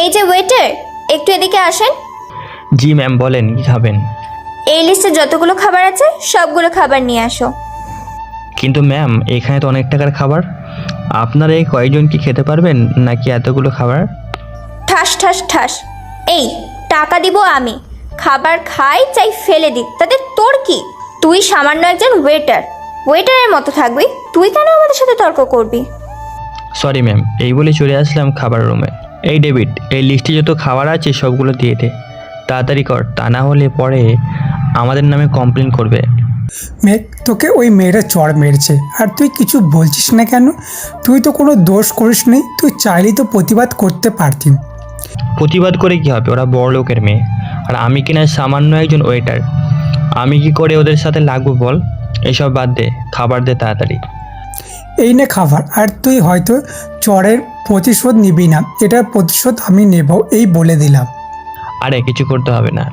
এই যে ওয়েটার, একটু এদিকে আসেন। জি ম্যাম, বলেন কি খাবেন? এই লিস্টে যতগুলো খাবার আছে সবগুলো খাবার নিয়ে আসো। কিন্তু ম্যাম, এখানে তো অনেক টাকার খাবার, আপনারা এই কয়েকজন কি খেতে পারবেন নাকি এতগুলো খাবার? ঠাস ঠাস ঠাস। এই টাকা দিব আমি, খাবার খাই চাই ফেলে দিই, তাতে তোর কি? তুই সামান্য একজন ওয়েটার, ওয়েটারের মতো থাকবি। তুই কেন আমাদের সাথে তর্ক করবি? সরি ম্যাম, এই বলে চলে আসলাম খাবার রুমে। এই ডেভিড, এই লিস্টে যত খাবার আছে সবগুলো দিয়ে দে, তাড়াতাড়ি কর, তা না হলে পরে আমাদের নামে কমপ্লেন করবে। মেঘ, তোকে ওই মেয়েটা চড় মেরেছে আর তুই কিছু বলছিস না কেন? তুই তো কোনো দোষ করিস নি, তুই চাইলেই তো প্রতিবাদ করতে পারতি। প্রতিবাদ করে কি হবে? ওরা বড় লোকের মেয়ে, আর আমি কিনা সামান্য একজন ওয়েটার। আমি কি করে ওদের সাথে লাগবো বল? এসব বাদ দে, খাবার দে তাড়াতাড়ি। এই নে খাবার, আর তুই হয়তো চড়ের প্রতিশোধ নিবি না, এটার প্রতিশোধ আমি নেব, এই বলে দিলাম। আরে কিছু করতে হবে না,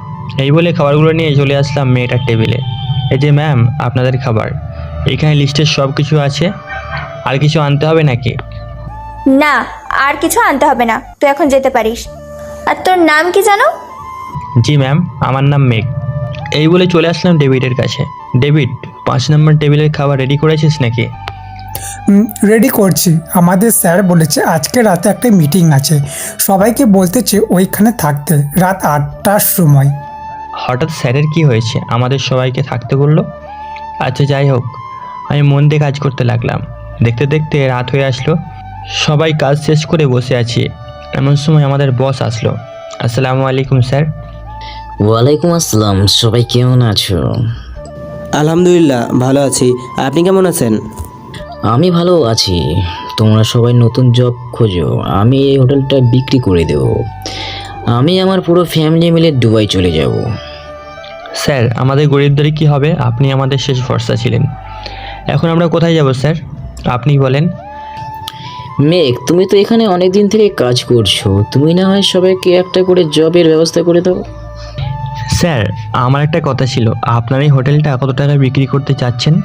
এই বলে খাবারগুলো নিয়ে চলে আসলাম মেয়েটার টেবিলে। এই যে ম্যাম, আপনাদের খাবার। এখানে লিস্টের সব কিছু আছে, আর কিছু আনতে হবে নাকি? না, আর কিছু আনতে হবে না, তুই এখন যেতে পারিস। আর তোর নাম কি জানো? জি ম্যাম, আমার নাম মেঘ। এই বলে চলে আসলাম ডেভিডের কাছে। ডেভিড, 5 নম্বর টেবিলের খাবার রেডি করেছিস নাকি? রেডি করছি। আমাদের স্যার বলেছে আজকে রাতে একটা মিটিং আছে, সবাইকে বলতেছে ওইখানে থাকতে রাত 8টার সময়। হঠাৎ স্যারের কি হয়েছে আমাদের সবাইকে থাকতে বললো? আচ্ছা যাই হোক, আমি মন দিয়ে কাজ করতে লাগলাম। দেখতে দেখতে রাত হয়ে আসলো, সবাই কাজ শেষ করে বসে আছি। এমন সময় আমাদের বস আসলো। আসসালামু আলাইকুম স্যার। ওয়ালাইকুম আসসালাম। সবাই কেমন আছো? আলহামদুলিল্লাহ ভালো আছি, আপনি কেমন আছেন? আমি ভালো আছি। তোমরা সবাই নতুন জব খোঁজো, আমি এই হোটেলটা বিক্রি করে দেব। আমি আমার পুরো ফ্যামিলি মিলে দুবাই চলে যাব। স্যার, আমাদের গরিবদের কি হবে? আপনি আমাদের শেষ ভরসা ছিলেন, এখন আমরা কোথায় যাব স্যার? আপনি বলেন। মেঘ, তুমি তো এখানে অনেক দিন থেকে কাজ করছো, তুমি না হয় সবাইকে একটা করে জবের ব্যবস্থা করে দাও। স্যার, আমার একটা কথা ছিল, আপনার এই হোটেলটা কত টাকা বিক্রি করতে চাচ্ছেন?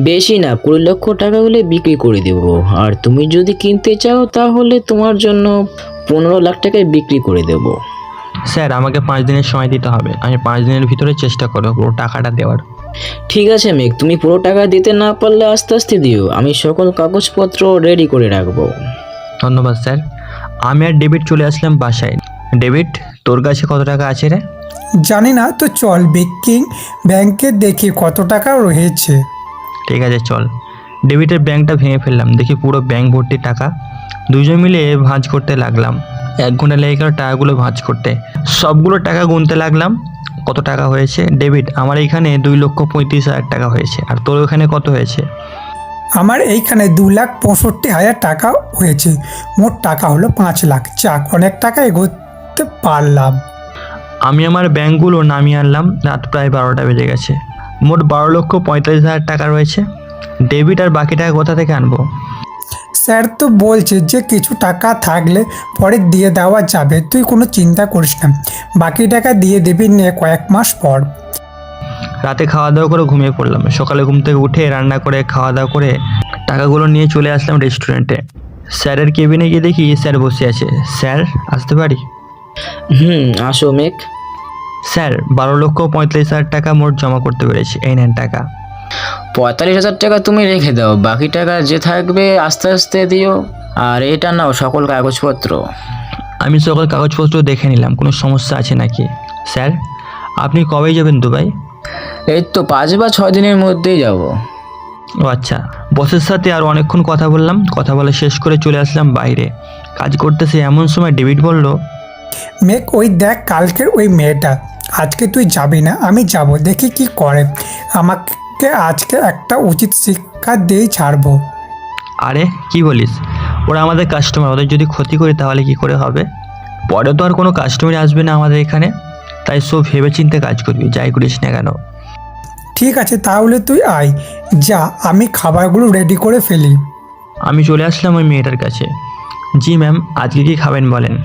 বেশি না, 20 লক্ষ টাকা হলে বিক্রি করে দেব। আর তুমি যদি কিনতে চাও তাহলে তোমার জন্য 15 লাখ টাকায় বিক্রি করে দেব। স্যার, আমাকে 5 দিনের সময় দিতে হবে, আমি 5 দিনের ভিতরে চেষ্টা করবো পুরো টাকাটা দেওয়ার। ঠিক আছে মেঘ, তুমি পুরো টাকা দিতে না পারলে আস্তে আস্তে দিও, আমি সকল কাগজপত্র রেডি করে রাখবো। ধন্যবাদ স্যার। আমি আর ডেভিড চলে আসলাম বাসায়। ডেভিড, তোর কাছে কত টাকা আছে রে? জানি না, তো চল বেকিং ব্যাংকে দেখি কত টাকা রয়েছে। ঠিক আছে চল। ডেভিডের ব্যাংকটা ভেঙে ফেললাম, দেখি পুরো ব্যাংক ভর্তি টাকা। দুজন মিলে ভাঁজ করতে লাগলাম। 1 ঘন্টা লেগে গেল টাকাগুলো ভাঁজ করতে। সবগুলো টাকা গুনতে লাগলাম, কত টাকা হয়েছে। ডেভিড, আমার এইখানে 2,35,000 টাকা হয়েছে, আর তোর ওখানে কত হয়েছে? আমার এইখানে 2,65,000 টাকা হয়েছে, মোট টাকা হলো 5 লাখ। চাক, অনেক টাকা এগোতে পারলাম। আমি আমার ব্যাংকগুলো নামিয়ে আনলাম, রাত প্রায় 12টা বেজে গেছে। মোট 12,45,000 টাকা রয়েছে। ডেবিট আর বাকি টাকা কোথা থেকে আনবো? স্যার তো বলছে যে কিছু টাকা থাকলে পরে দিয়ে দেওয়া যাবে, তুই কোনো চিন্তা করিস না, বাকি টাকা দিয়ে দেবি নে কয়েক মাস পর। রাতে খাওয়া দাওয়া করে ঘুমিয়ে পড়লাম। সকালে ঘুম থেকে উঠে রান্না করে খাওয়া দাওয়া করে টাকাগুলো নিয়ে চলে আসলাম রেস্টুরেন্টে। স্যারের কেবিনে গিয়ে দেখি স্যার বসে আছে। স্যার, আসতে পারি? আসো মেঘ। স্যার, 12,45,000 টাকা মোট জমা করতে পেরেছি, এই নেন টাকা। 45,000 টাকা তুমি রেখে দাও, বাকি টাকা যে থাকবে আস্তে আস্তে দিও। আর এটা নাও সকল কাগজপত্র। আমি সকল কাগজপত্র দেখে নিলাম, কোনো সমস্যা আছে নাকি? স্যার, আপনি কবে যাবেন দুবাই? এই তো 5 বা 6 দিনের মধ্যেই যাব। ও আচ্ছা। বসের সাথে আর অনেকক্ষণ কথা বললাম, কথা বলা শেষ করে চলে আসলাম বাইরে। কাজ করতেছে এমন সময় ডেভিড বলল, মেঘ, ওই দেখ কালকের ওই মেয়েটা। আজকে তুই যাবি না, আমি যাব, দেখি কি করে। আমাকে আজকে একটা উচিত শিক্ষা দিয়েই ছাড়বো। আরে কি বলিস? ওরা আমাদের কাস্টমার, ওদের যদি ক্ষতি করি তাহলে কি করে হবে? পরে তো আর কোনো কাস্টমারই আসবে না আমাদের এখানে, তাই সব ভেবে চিন্তে কাজ করবি, যাই করিস না কেন। ঠিক আছে, তাহলে তুই আয়, যা আমি খাবারগুলো রেডি করে ফেলি। আমি চলে আসলাম ওই মেয়েটার কাছে। জি ম্যাম, আজকে কি খাবেন বলেন?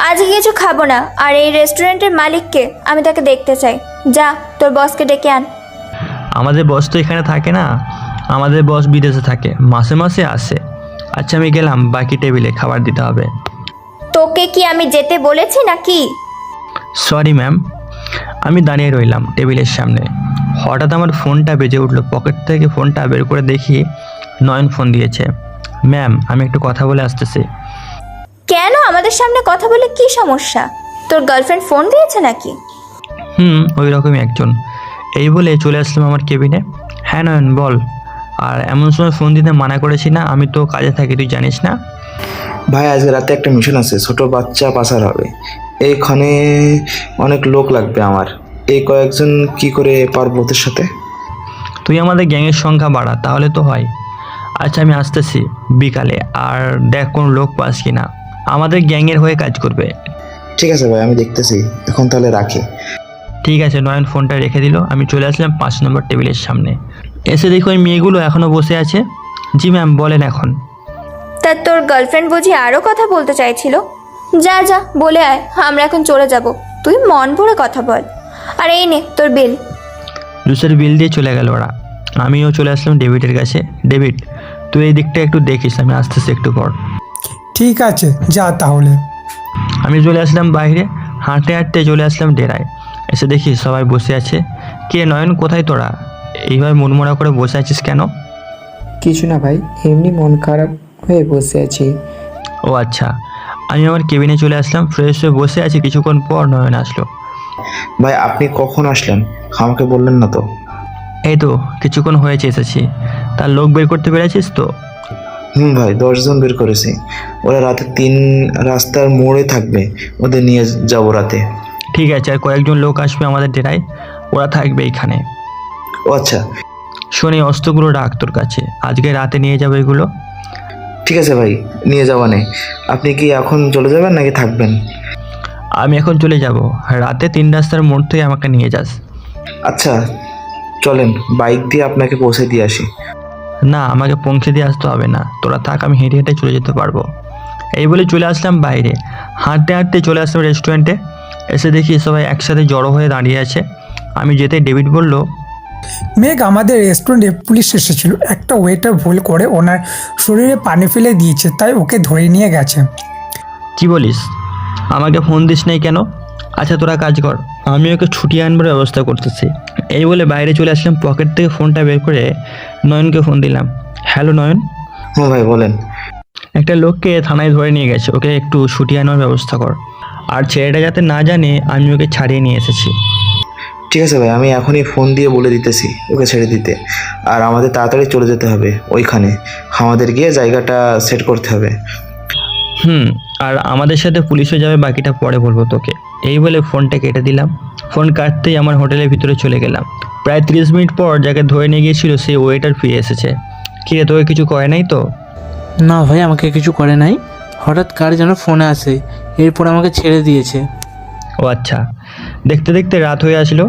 আজকে কিছু খাবো না, আর এই রেস্টুরেন্টের মালিককে আমি তাকে দেখতে চাই। যা, তোর বসকে ডেকে আন। আমাদের বস তো এখানে থাকে না, আমাদের বস বিদেশে থাকে, মাসে মাসে আসে। আচ্ছা আমি গেলাম, বাকি টেবিলে খাবার দিতে হবে। তোকে তোকে কি আমি যেতে বলেছি নাকি? Sorry ma'am. আমি দাঁড়িয়ে রইলাম টেবিলের সামনে। হঠাৎ আমার ফোনটা বেজে উঠলো। পকেট থেকে ফোনটা বের করে দেখি নয়ন ফোন দিয়েছে। ম্যাম, আমি একটু কথা বলে আসতেছি। কেন আমাদের সামনে কথা বলে কি সমস্যা? তোর গার্লফ্রেন্ড ফোন দিয়েছে নাকি? ওই রকমই একজন। এই বলে চলে আসলাম আমার কেবিনে। হ্যাঁ নয়ন বল। আর এমন সময় ফোন দিতে মানা করেছি না? আমি তো কাজে থাকি, তুই জানিস না? ভাই আজকে রাতে একটা মিশন আছে, ছোট বাচ্চা পাচার হবে। এইখানে অনেক লোক লাগবে আমার। এই কয়েকজন কি করে পারবো ওদের সাথে? তুই আমাদের গ্যাংয়ের সংখ্যা বাড়া, তাহলে তো হয়। আচ্ছা আমি আসতেছি বিকালে, আর দেখ কোন লোক পাস কিনা আমাদের গ্যাংয়ের হয়ে কাজ করবে। ঠিক আছে ভাই, আমি দেখতেছি। এখন তাহলে রাখি। ঠিক আছে। নয়ন ফোনটা রেখে দিল। আমি চলে আসলাম 5 নম্বর টেবিলের সামনে। এসে দেখি ওই মেয়েগুলো এখনও বসে আছে। জি ম্যাম বলেন এখন। তা তোর গার্লফ্রেন্ড বুঝি আরও কথা বলতে চাইছিল? যা যা বলে আয়, আমরা এখন চলে যাব। তুই মন ভরে কথা বল। আর এই নে তোর বিল। জুসের বিল দিয়ে চলে গেল ওরা। আমিও চলে আসলাম ডেভিডের কাছে। ডেভিড, তুই এই দিকটা একটু দেখিস, আমি আসতেছি একটু পর। ঠিক আছে, যা তাহলে। আমি চলে আসলাম বাইরে। হাঁটতে হাঁটতে চলে আসলাম ডেরায়। এসে দেখি সবাই বসে আছে। কে নয়ন, কোথায় তোরা? এইভাবে মনমরা করে বসে আছিস কেন? কিছু না ভাই, এমনি মন খারাপ হয়ে বসে আছি। ও আচ্ছা। আমি আমার কেবিনে চলে আসলাম, ফ্রেশ হয়ে বসে আছি। কিছুক্ষণ পর নয়ন আসলো। ভাই আপনি কখন আসলেন? আমাকে বললেন না তো। এই তো কিছুক্ষণ হয়েছে এসেছি। তার লোক বের করতে পেরেছিস তো? ভাই 10 জন বের করেছি। ওরা রাতে 3 রাস্তার মোড়ে থাকবে, ওদের নিয়ে যাবো রাতে। ঠিক আছে। আর কয়েকজন লোক আসবে আমাদের ডেরায়, ওরা থাকবে এইখানে। ও আচ্ছা, শোন, এই অস্ত্রগুলো রাখ তোর কাছে, আজকে রাতে নিয়ে যাবে এগুলো। ঠিক আছে ভাই, নিয়ে যাওয়া নেই। আপনি কি এখন চলে যাবেন নাকি থাকবেন? আমি এখন চলে যাব। রাতে 3 রাস্তার মোড় থেকে আমাকে নিয়ে যাস। আচ্ছা চলেন, বাইক দিয়ে আপনাকে পৌঁছে দিয়ে আসি। না, আমাকে পৌঁছে দিয়ে আসতে হবে না, তোরা থাক, আমি হেঁটে হেঁটে চলে যেতে পারবো। এই বলে চলে আসলাম বাইরে। হাঁটতে হাঁটতে চলে আসলাম রেস্টুরেন্টে। এসে দেখি সবাই একসাথে জড়ো হয়ে দাঁড়িয়ে আছে। আমি যেতে ডেভিড বলল, মেঘ, আমাদের রেস্টুরেন্টে পুলিশ এসেছিল। একটা ওয়েটার ভুল করে ওনার শরীরে পানি ফেলে দিয়েছে, তাই ওকে ধরে নিয়ে গেছে। কি বলিস? আমাকে ফোন দিস নাই কেন? আচ্ছা তোরা কাজ কর, আমি ওকে ছুটি আনবার ব্যবস্থা করতেছি। এই বলে বাইরে চলে আসলাম। পকেট থেকে ফোনটা বের করে নয়নকে ফোন দিলাম। হ্যালো নয়ন। হ্যাঁ ভাই বলেন। একটা লোককে থানায় ধরে নিয়ে গেছে, ওকে একটু ছুটি আনার ব্যবস্থা কর। আর ছেলেটা যাতে না জানে আমি ওকে ছাড়িয়ে নিয়ে এসেছি। ঠিক আছে ভাই, আমি এখনই ফোন দিয়ে বলে দিতেছি ওকে ছেড়ে দিতে। আর আমাদের তাড়াতাড়ি চলে যেতে হবে ওইখানে। আমাদের গিয়ে জায়গাটা সেট করতে হবে। আর আমাদের সাথে পুলিশও যাবে, বাকিটা পরে বলবো তোকে। এই বলে ফোনটা কেটে দিলাম। ফোন কাটতেই আমার হোটেলের ভিতরে চলে গেলাম। প্রায় 30 মিনিট পর যাকে ধরে নিয়ে গিয়েছিল সেই ওয়েটার ফিরে এসেছে। কি রে, তোকে কিছু করে নাই তো? না ভাই, আমাকে কিছু করে নাই। হঠাৎ কার যেন ফোনে আসে, এরপর আমাকে ছেড়ে দিয়েছে। ও আচ্ছা। দেখতে দেখতে রাত হয়ে আসলো।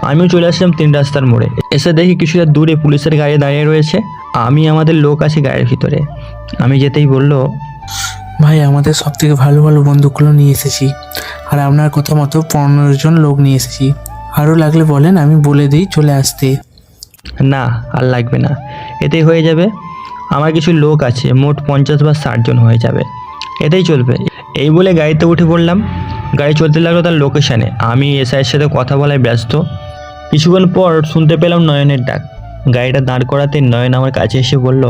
আমিও চলে আসলাম 3 রাস্তার মোড়ে। এসে দেখি কিছুটা দূরে পুলিশের গাড়ি দাঁড়িয়ে রয়েছে। আমি আমাদের লোক আছি গাড়ির ভিতরে। আমি যেতেই বলল, ভাই, আমাদের সব থেকে ভালো ভালো বন্দুকগুলো নিয়ে এসেছি, আর আপনার কথা মতো 15 জন লোক নিয়ে এসেছি। আরও লাগলে বলেন, আমি বলে দিই চলে আসতে। না আর লাগবে না, এতেই হয়ে যাবে। আমার কিছু লোক আছে, মোট 50 বা 60 জন হয়ে যাবে, এতেই চলবে। এই বলে গাড়িতে উঠে পড়লাম। গাড়ি চলতে লাগলো তার লোকেশানে। আমি এসআইয়ের সাথে কথা বলায় ব্যস্ত। কিছুক্ষণ পর শুনতে পেলাম নয়নের ডাক। গাড়িটা দাঁড় করাতে নয়ন আমার কাছে এসে বলল,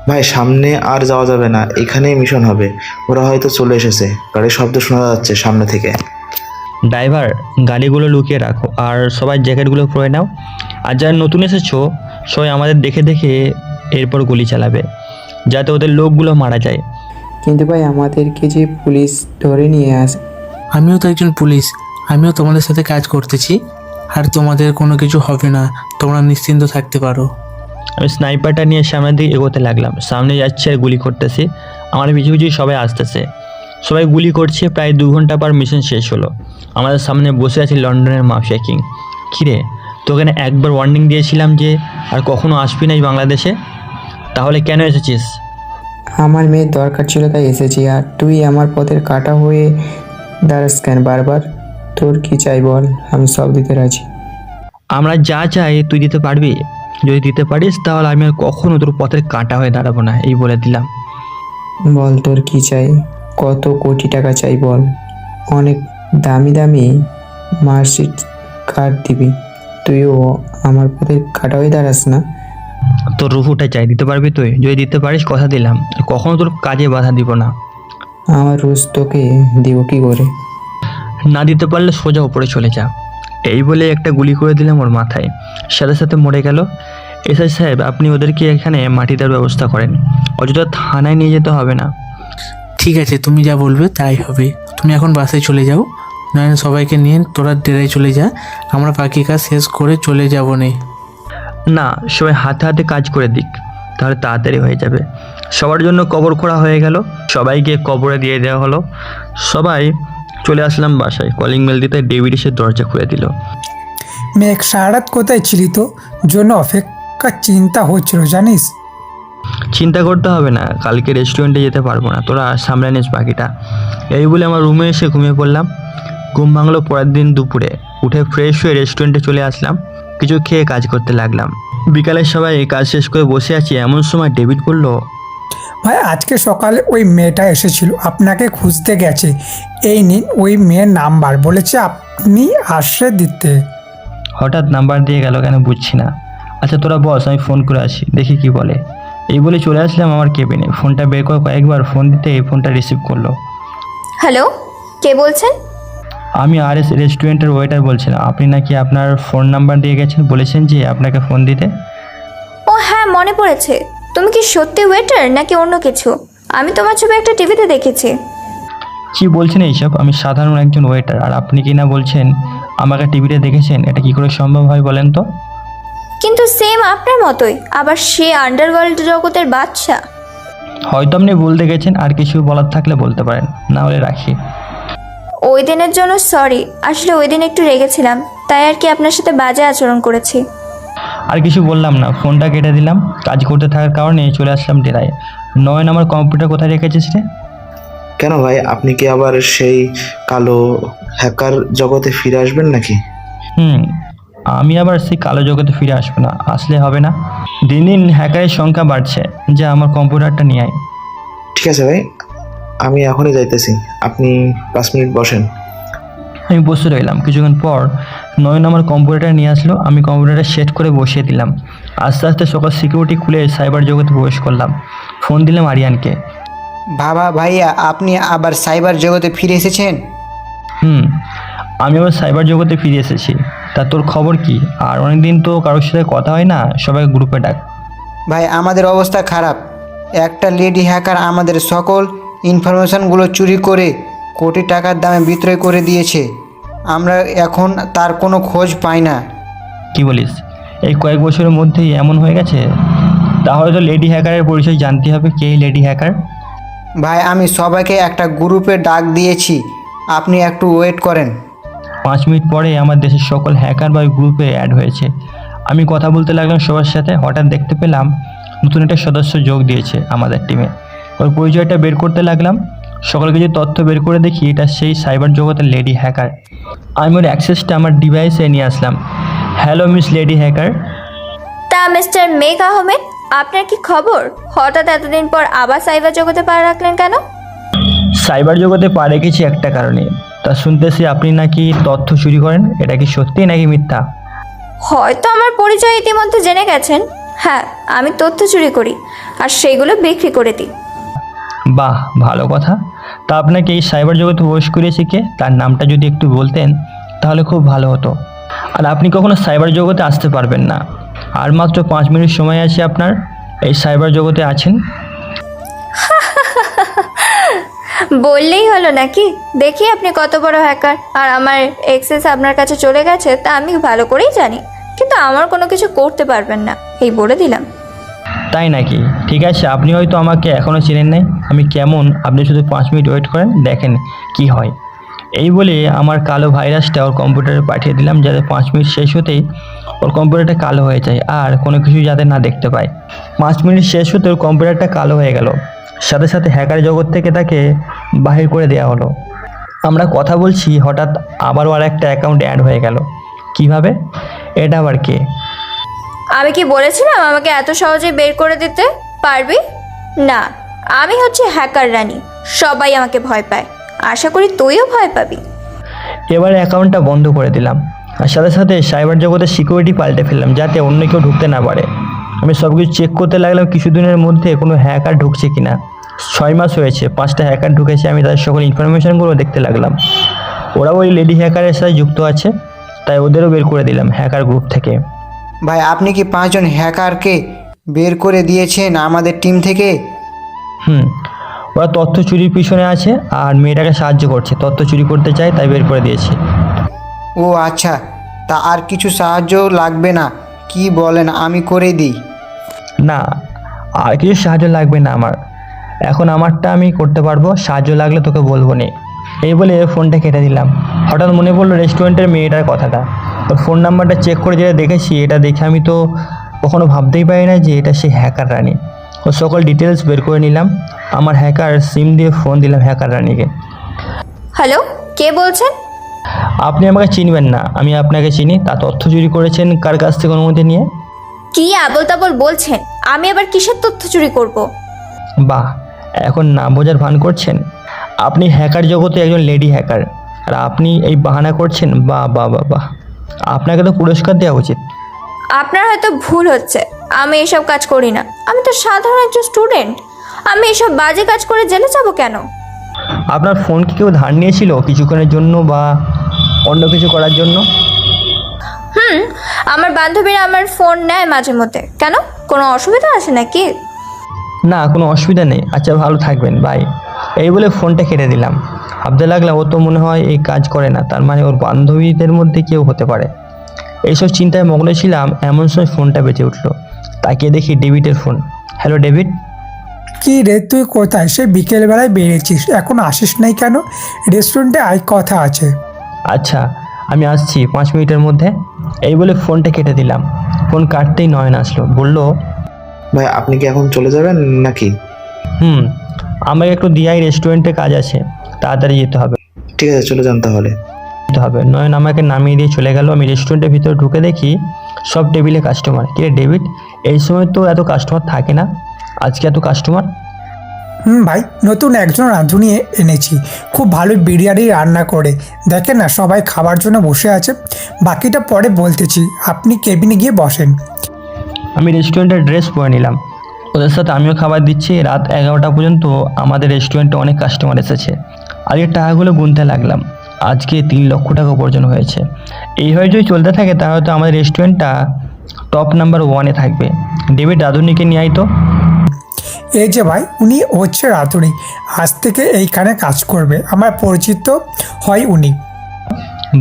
ভাই সামনে আর যাওয়া যাবে না, এখানেই মিশন হবে। ওরা হয়তো চলে এসেছে, গাড়ির শব্দ শোনা যাচ্ছে সামনে থেকে। ড্রাইভার, গাড়িগুলো লুকিয়ে রাখো আর সবাই জ্যাকেটগুলো পরে নাও। আর যারা নতুন এসেছো সবাই আমাদের দেখে দেখে এরপর গুলি চালাবে, যাতে ওদের লোকগুলো মারা যায়। কিন্তু ভাই, আমাদেরকে যে পুলিশ ধরে নিয়ে আসে। আমিও তো একজন পুলিশ, আমিও তোমাদের সাথে কাজ করতেছি, আর তোমাদের কোনো কিছু হবে না, তোমরা নিশ্চিন্ত থাকতে পারো। আমি স্নাইপারটা নিয়ে সামনের দিকে এগোতে লাগলাম। সামনে যাচ্ছে আর গুলি করতেছি। আমার পিছু পিছু সবাই আসতেছে, সবাই গুলি করছে। প্রায় 2 ঘন্টা পর মিশন শেষ হলো। আমাদের সামনে বসে আছে লন্ডনের মাফিয়া কিং। কিরে, তোকে না একবার ওয়ার্নিং দিয়েছিলাম যে আর কখনো আসবি না এই বাংলাদেশে, তাহলে কেন এসেছিস? আমার মেয়ের দরকার ছিল তাই এসেছি, আর তুই আমার পথের কাটা হয়ে দাঁড়াস কেন বারবার? তোর কি চাই বল, আমি সব দিতে রাজি। আমরা যা চাই তুই দিতে পারবি? যদি দিতে পারিস তাহলে আমি আর কখনো তোর পথের কাঁটা হয়ে দাঁড়াবো না, এই বলে দিলাম। বল তোর কি চাই, কত কোটি টাকা চাই বল? অনেক দামি দামি মার্কশিট কার্ড দিবি, তুইও আমার পথে কাটা হয়ে দাঁড়াস না। তোর রুহুটা চাই, দিতে পারবি তুই? যদি দিতে পারিস কথা দিলাম কখনো তোর কাজে বাধা দিব না। আমার রোজ তোকে দিব কি করে? না দিতে পারলে সোজা উপরে চলে যা। এই বলে একটা গুলি করে দিলাম ওর মাথায়, সাথে সাথে মরে গেল। এসআই সাহেব, আপনি ওদেরকে এখানে মাটি দেওয়ার ব্যবস্থা করেন, অযথা থানায় নিয়ে যেতে হবে না। ঠিক আছে, তুমি যা বলবে তাই হবে। তুমি এখন বাসে চলে যাও, নয়ন সবাইকে নিয়ে তোরা ডেরায় চলে যা, আমরা বাকি কাজ শেষ করে চলে যাব নে। না, সবাই হাতে হাতে কাজ করে দিক, তাহলে তাড়াতাড়ি হয়ে যাবে। সবার জন্য কবর খোঁড়া হয়ে গেল, সবাইকে কবরে দিয়ে দেওয়া হলো। সবাই চলে আসলাম বাসায়। কলিং বেল দিতে ডেভিড এসে দরজা খুলে দিল। মেঘ, সারা রাত কোথায় ছিলি তো? জন্য অপেক্ষা চিন্তা হচ্ছিল জানিস। চিন্তা করতে হবে না, কালকে রেস্টুরেন্টে যেতে পারবো না, তোরা সামলে নিস বাকিটা। এই বলে আমার রুমে এসে ঘুমিয়ে পড়লাম। ঘুম ভাঙলো পরের দিন দুপুরে। উঠে ফ্রেশ হয়ে রেস্টুরেন্টে চলে আসলাম, কিছু খেয়ে কাজ করতে লাগলাম। বিকালে সবাই কাজ শেষ করে বসে আছি, এমন সময় ডেভিড বলল, ভাই, আজকে সকালে ওই মেয়েটা এসেছিল, আপনাকে খুঁজতে গেছে। এই নিন ওই মেয়ের নাম্বার, বলেছে আপনি আসে দিতে। হঠাৎ নাম্বার দিয়ে গেল কেন বুঝছি না। আচ্ছা তোরা বস, আমি ফোন করে আসি, দেখি কি বলে। এই বলে চলে আসলাম আমার কেবিনে। ফোনটা বের করে কয়েকবার ফোন দিতে এই ফোনটা রিসিভ করলো। হ্যালো, কে বলছেন? আমি RS রেস্টুরেন্টের ওয়েটার বলছিলাম। আপনি নাকি আপনার ফোন নাম্বার দিয়ে গেছেন, বলেছেন যে আপনাকে ফোন দিতে। ও হ্যাঁ, মনে পড়েছে। তুমি কি সত্যি ওয়েটার নাকি অন্য কিছু? আমি তোমার ছবি একটা টিভিতে দেখেছি। কি বলছেন এইসব? আমি সাধারণ একজন ওয়েটার, আর আপনি কি না বলছেন আমাকে টিভিতে দেখেছেন? এটা কি করে সম্ভব হয় বলেন তো? কিন্তু সেম আপনার মতোই, আবার সে আন্ডারওয়ার্ল্ড জগতের বাদশা। হয়তো আপনি বলতে গেছেন, আর কিছু বলার থাকলে বলতে পারেন, না হলে রাখি। ওই দিনের জন্য সরি, আসলে ওই দিন একটু রেগেছিলাম, তাই আর কি আপনার সাথে বাজে আচরণ করেছি। আর কিছু বললাম না, ফোনটা কেটে দিলাম। কাজ করতে থাকার কারণে চলে আসলাম ডেরায়। নয়ন, আমার কম্পিউটার কোথায় রেখেছিস রে? কেন ভাই, আপনি কি আবার সেই কালো হ্যাকার জগতে ফিরে আসবেন নাকি? আমি আবার সেই কালো জগতে ফিরে আসবো না, আসলে হবে না। দিন দিন হ্যাকারের সংখ্যা বাড়ছে, যা আমার কম্পিউটারটা নিয়ে আয়। ঠিক আছে ভাই, আমি এখনই যাইতেছি, আপনি 5 মিনিট বসেন। আমি বসে রইলাম। কিছুক্ষণ পর নয়ন আমার কম্পিউটারটা নিয়ে আসলো। আমি কম্পিউটারটা সেট করে বসিয়ে দিলাম। আস্তে আস্তে সকাল সিকিউরিটি খুলে সাইবার জগতে প্রবেশ করলাম। ফোন দিলাম আরিয়ানকে। বাবা ভাইয়া, আপনি আবার সাইবার জগতে ফিরে এসেছেন? আমি আবার সাইবার জগতে ফিরে এসেছি। তা তোর খবর কি? আর অনেকদিন তো কারোর সাথে কথা হয় না, সবাই গ্রুপে ডাক। ভাই, আমাদের অবস্থা খারাপ। একটা লেডি হ্যাকার আমাদের সকল ইনফরমেশনগুলো চুরি করে কোটি টাকার দামে বিক্রয় করে দিয়েছে। আমরা এখন তার কোনো খোঁজ পাই না। কি বলিস? এই কয়েক বছরের মধ্যেই এমন হয়ে গেছে? তাহলে তো লেডি হ্যাকারের পরিচয় জানতে হবে, কে এই লেডি হ্যাকার। ভাই, আমি সবাইকে একটা গ্রুপে ডাক দিয়েছি, আপনি একটু ওয়েট করেন। 5 মিনিট পরে আমার দেশের সকল হ্যাকার বা গ্রুপে অ্যাড হয়েছে। আমি কথা বলতে লাগলাম সবার সাথে, হঠাৎ দেখতে পেলাম নতুন একটা সদস্য যোগ দিয়েছে আমাদের টিমে। ওর পরিচয়টা বের করতে লাগলাম, সকল কিছু তথ্য বের করে দেখি এটা সেই সাইবার জগতের লেডি হ্যাকার। আমি ওর অ্যাক্সেসটা আমার ডিভাইসে নিয়ে আসলাম। Hello miss lady hacker. তা মিস্টার মেঘ আহমেদ, আপনার কি খবর? হঠাৎ এতদিন পর আবার সাইবার জগতে পা রাখলেন কেন? সাইবার জগতে পা রেখেছি একটা কারণে। তা শুনতেছি আপনি নাকি তথ্য চুরি করেন, এটা কি সত্যি নাকি মিথ্যা? হয়তো আমার পরিচয় ইতিমধ্যে জেনে গেছেন। হ্যাঁ, আমি তথ্য চুরি করি আর সেইগুলো বিক্রি করে দিই। বাহ, ভালো কথা। তা আপনাকে এই সাইবার জগতে প্রবেশ করিয়েছে কে? তার নামটা যদি একটু বলতেন তাহলে খুব ভালো হতো। আর আপনি কখনো সাইবার জগতে আসতে পারবেন না, আর মাত্র 5 মিনিট সময় আছে আপনার। এই সাইবার জগতে আছেন। বললেই হলো নাকি? দেখি আপনি কত বড় হ্যাকার। আর আমার এক্সেস আপনার কাছে চলে গেছে তা আমি ভালো করেই জানি, কিন্তু আমার কোনো কিছু করতে পারবেন না, এই বলে দিলাম। তাই নাকি? ঠিক আছে, আপনি হয়তো আমাকে এখনও চেনেন নাই। আমি কেমন, আপনি শুধু 5 মিনিট ওয়েট করেন, দেখেন কি হয়। এই বলে আমার কালো ভাইরাসটা ওর কম্পিউটারে পাঠিয়ে দিলাম, যাতে 5 মিনিট শেষ হতেই ওর কম্পিউটারটা কালো হয়ে যায় আর কোনো কিছু যাতে না দেখতে পায়। 5 মিনিট শেষ হতে ওর কম্পিউটারটা কালো হয়ে গেল, সাথে সাথে হ্যাকার জগৎ থেকে তাকে বাহির করে দেওয়া হলো। আমরা কথা বলছি, হঠাৎ আবারও আর একটা অ্যাকাউন্ট অ্যাড হয়ে গেল। কিভাবে? এটা আবার কে? আমি কি বলেছিলাম আমাকে এত সহজে বের করে দিতে পারবি না? আমি হচ্ছে হ্যাকার রানী, সবাই আমাকে ভয় পায়, আশা করি তুইও ভয় পাবি। এবারে অ্যাকাউন্টটা বন্ধ করে দিলাম আর সাথে সাথে সাইবার জগতের সিকিউরিটি পাল্টে ফেললাম যাতে অন্য কেউ ঢুকতে না পারে। আমি সব কিছু চেক করতে লাগলাম কিছুদিনের মধ্যে কোনো হ্যাকার ঢুকছে কিনা। 6 মাস হয়েছে, 5টা হ্যাকার ঢুকেছে, আমি তাদের সকল ইনফরমেশনগুলো দেখতে লাগলাম। ওরা ওই লেডি হ্যাকারের সাথে যুক্ত আছে, তাই ওদেরও বের করে দিলাম হ্যাকার গ্রুপ থেকে। ভাই আপনি কি 5জন হ্যাকারকে বের করে দিয়েছেন আমাদের টিম থেকে? ওরা তথ্য চুরির পিছনে আছে আর মেয়েটাকে সাহায্য করছে, তথ্য চুরি করতে চায় তাই বের করে দিয়েছি। ও আচ্ছা, তা আর কিছু সাহায্য লাগবে না কি বলেন, আমি করে দিই। না, আর কিছু সাহায্য লাগবে না আমার, এখন আমারটা আমি করতে পারবো, সাহায্য লাগলে তোকে বলবো নে। এই বলে ফোনটা কেটে দিলাম। হঠাৎ মনে পড়লো রেস্টুরেন্টের মেয়েটার কথাটা। ওর ফোন নাম্বারটা চেক করে যেটা দেখেছি, এটা দেখে আমি তো কখনো ভাবতেই পারি না যে এটা সেই হ্যাকার রানী। ওর সকল ডিটেলস বের করে নিলাম, আমার হ্যাকার সিম দিয়ে ফোন দিলাম হ্যাকার রানীকে। হ্যালো, কে বলছেন? আপনি আমাকে চিনবেন না, আমি আপনাকে চিনি। তা তথ্য চুরি করেছেন কার কাছ থেকে অনুমতি নিয়ে? কি আবল তাবল বলছেন? আমি আবার কিসের তথ্য চুরি করব? বাহ, এখন না বোঝার ভান করছেন। আপনি হ্যাকার জগতে একজন লেডি হ্যাকার, আর আপনি এই বাহানা করছেন? বাহ বাহ বাহ বাহ, আপনাকে তো পুরস্কার দেওয়া উচিত। আপনার হয়তো ভুল হচ্ছে, আমি এসব কাজ করি না। আমি তো সাধারণ একজন স্টুডেন্ট, আমি এসব বাজে কাজ করে জেলে যাব কেন? আপনার ফোন কি কেউ ধার নিয়েছিল কিছুক্ষণের জন্য বা অন্য কিছু করার জন্য? আমার বান্ধবীরা আমার ফোন নেয় মাঝে মধ্যে। কেন, কোনো অসুবিধা আছে নাকি? না, কোনো অসুবিধা নেই। আচ্ছা, ভালো থাকবেন, বাই। এই বলে ফোনটা কেটে দিলাম। ভাবতে লাগলাম ও তো মনে হয় এই কাজ করে না, তার মানে ওর বান্ধবীদের মধ্যে কেউ হতে পারে। এইসব চিন্তায় মগ্ন ছিলাম, এমন সময় ফোনটা বেজে উঠলো। তাকিয়ে দেখি ডেভিডের ফোন। Hello David. কি রে, তুই কোথায়? সে বিকেলবেলায় বেরিয়েছিস, এখন আসিস নাই কেন? রেস্টুরেন্টে আয়, কথা আছে। আচ্ছা, আমি আসছি 5 মিনিটের মধ্যে। এই বলে ফোনটা কেটে দিলাম। ফোন কাটতেই নয়ন আসলো, বলল, ভাই আপনি কি এখন চলে যাবেন নাকি? আমাকে একটু দিয়াই রেস্টুরেন্টে কাজ আছে, তাড়াতাড়ি যেতে হবে। ঠিক আছে, চলে যান তাহলে। নয়ন আমাকে নামিয়ে দিয়ে চলে গেল। আমি রেস্টুরেন্টের ভিতরে ঢুকে দেখি সব টেবিলে কাস্টমার। কে ডেভিড, এই সময় তো এত কাস্টমার থাকে না, আজকে এত কাস্টমার? ভাই, নতুন একজন রাঁধুনি এনেছি, খুব ভালো বিরিয়ানি রান্না করে। দেখেন না, সবাই খাবার জন্য বসে আছে, বাকিটা পরে বলতেছি, আপনি কেবিনে গিয়ে বসেন। আমি রেস্টুরেন্টের ড্রেস পরে নিলাম, ওদের সাথে আমিও খাবার দিচ্ছি। রাত 11টা পর্যন্ত আমাদের রেস্টুরেন্টে অনেক কাস্টমার এসেছে। আজকে টাকাগুলো গুনতে লাগলাম, আজকে 3 লক্ষ টাকা উপার্জন হয়েছে। এইভাবে যদি চলতে থাকে তাহলে তো আমাদের রেস্টুরেন্টটা টপ নাম্বার 1-এ থাকবে। ডেভিড রাঁধুনিকে নিয়ে আয় তো। এই যে ভাই, উনি হচ্ছে রাঁধুনি, আজ থেকে এইখানে কাজ করবে, আমার পরিচিত হয় উনি।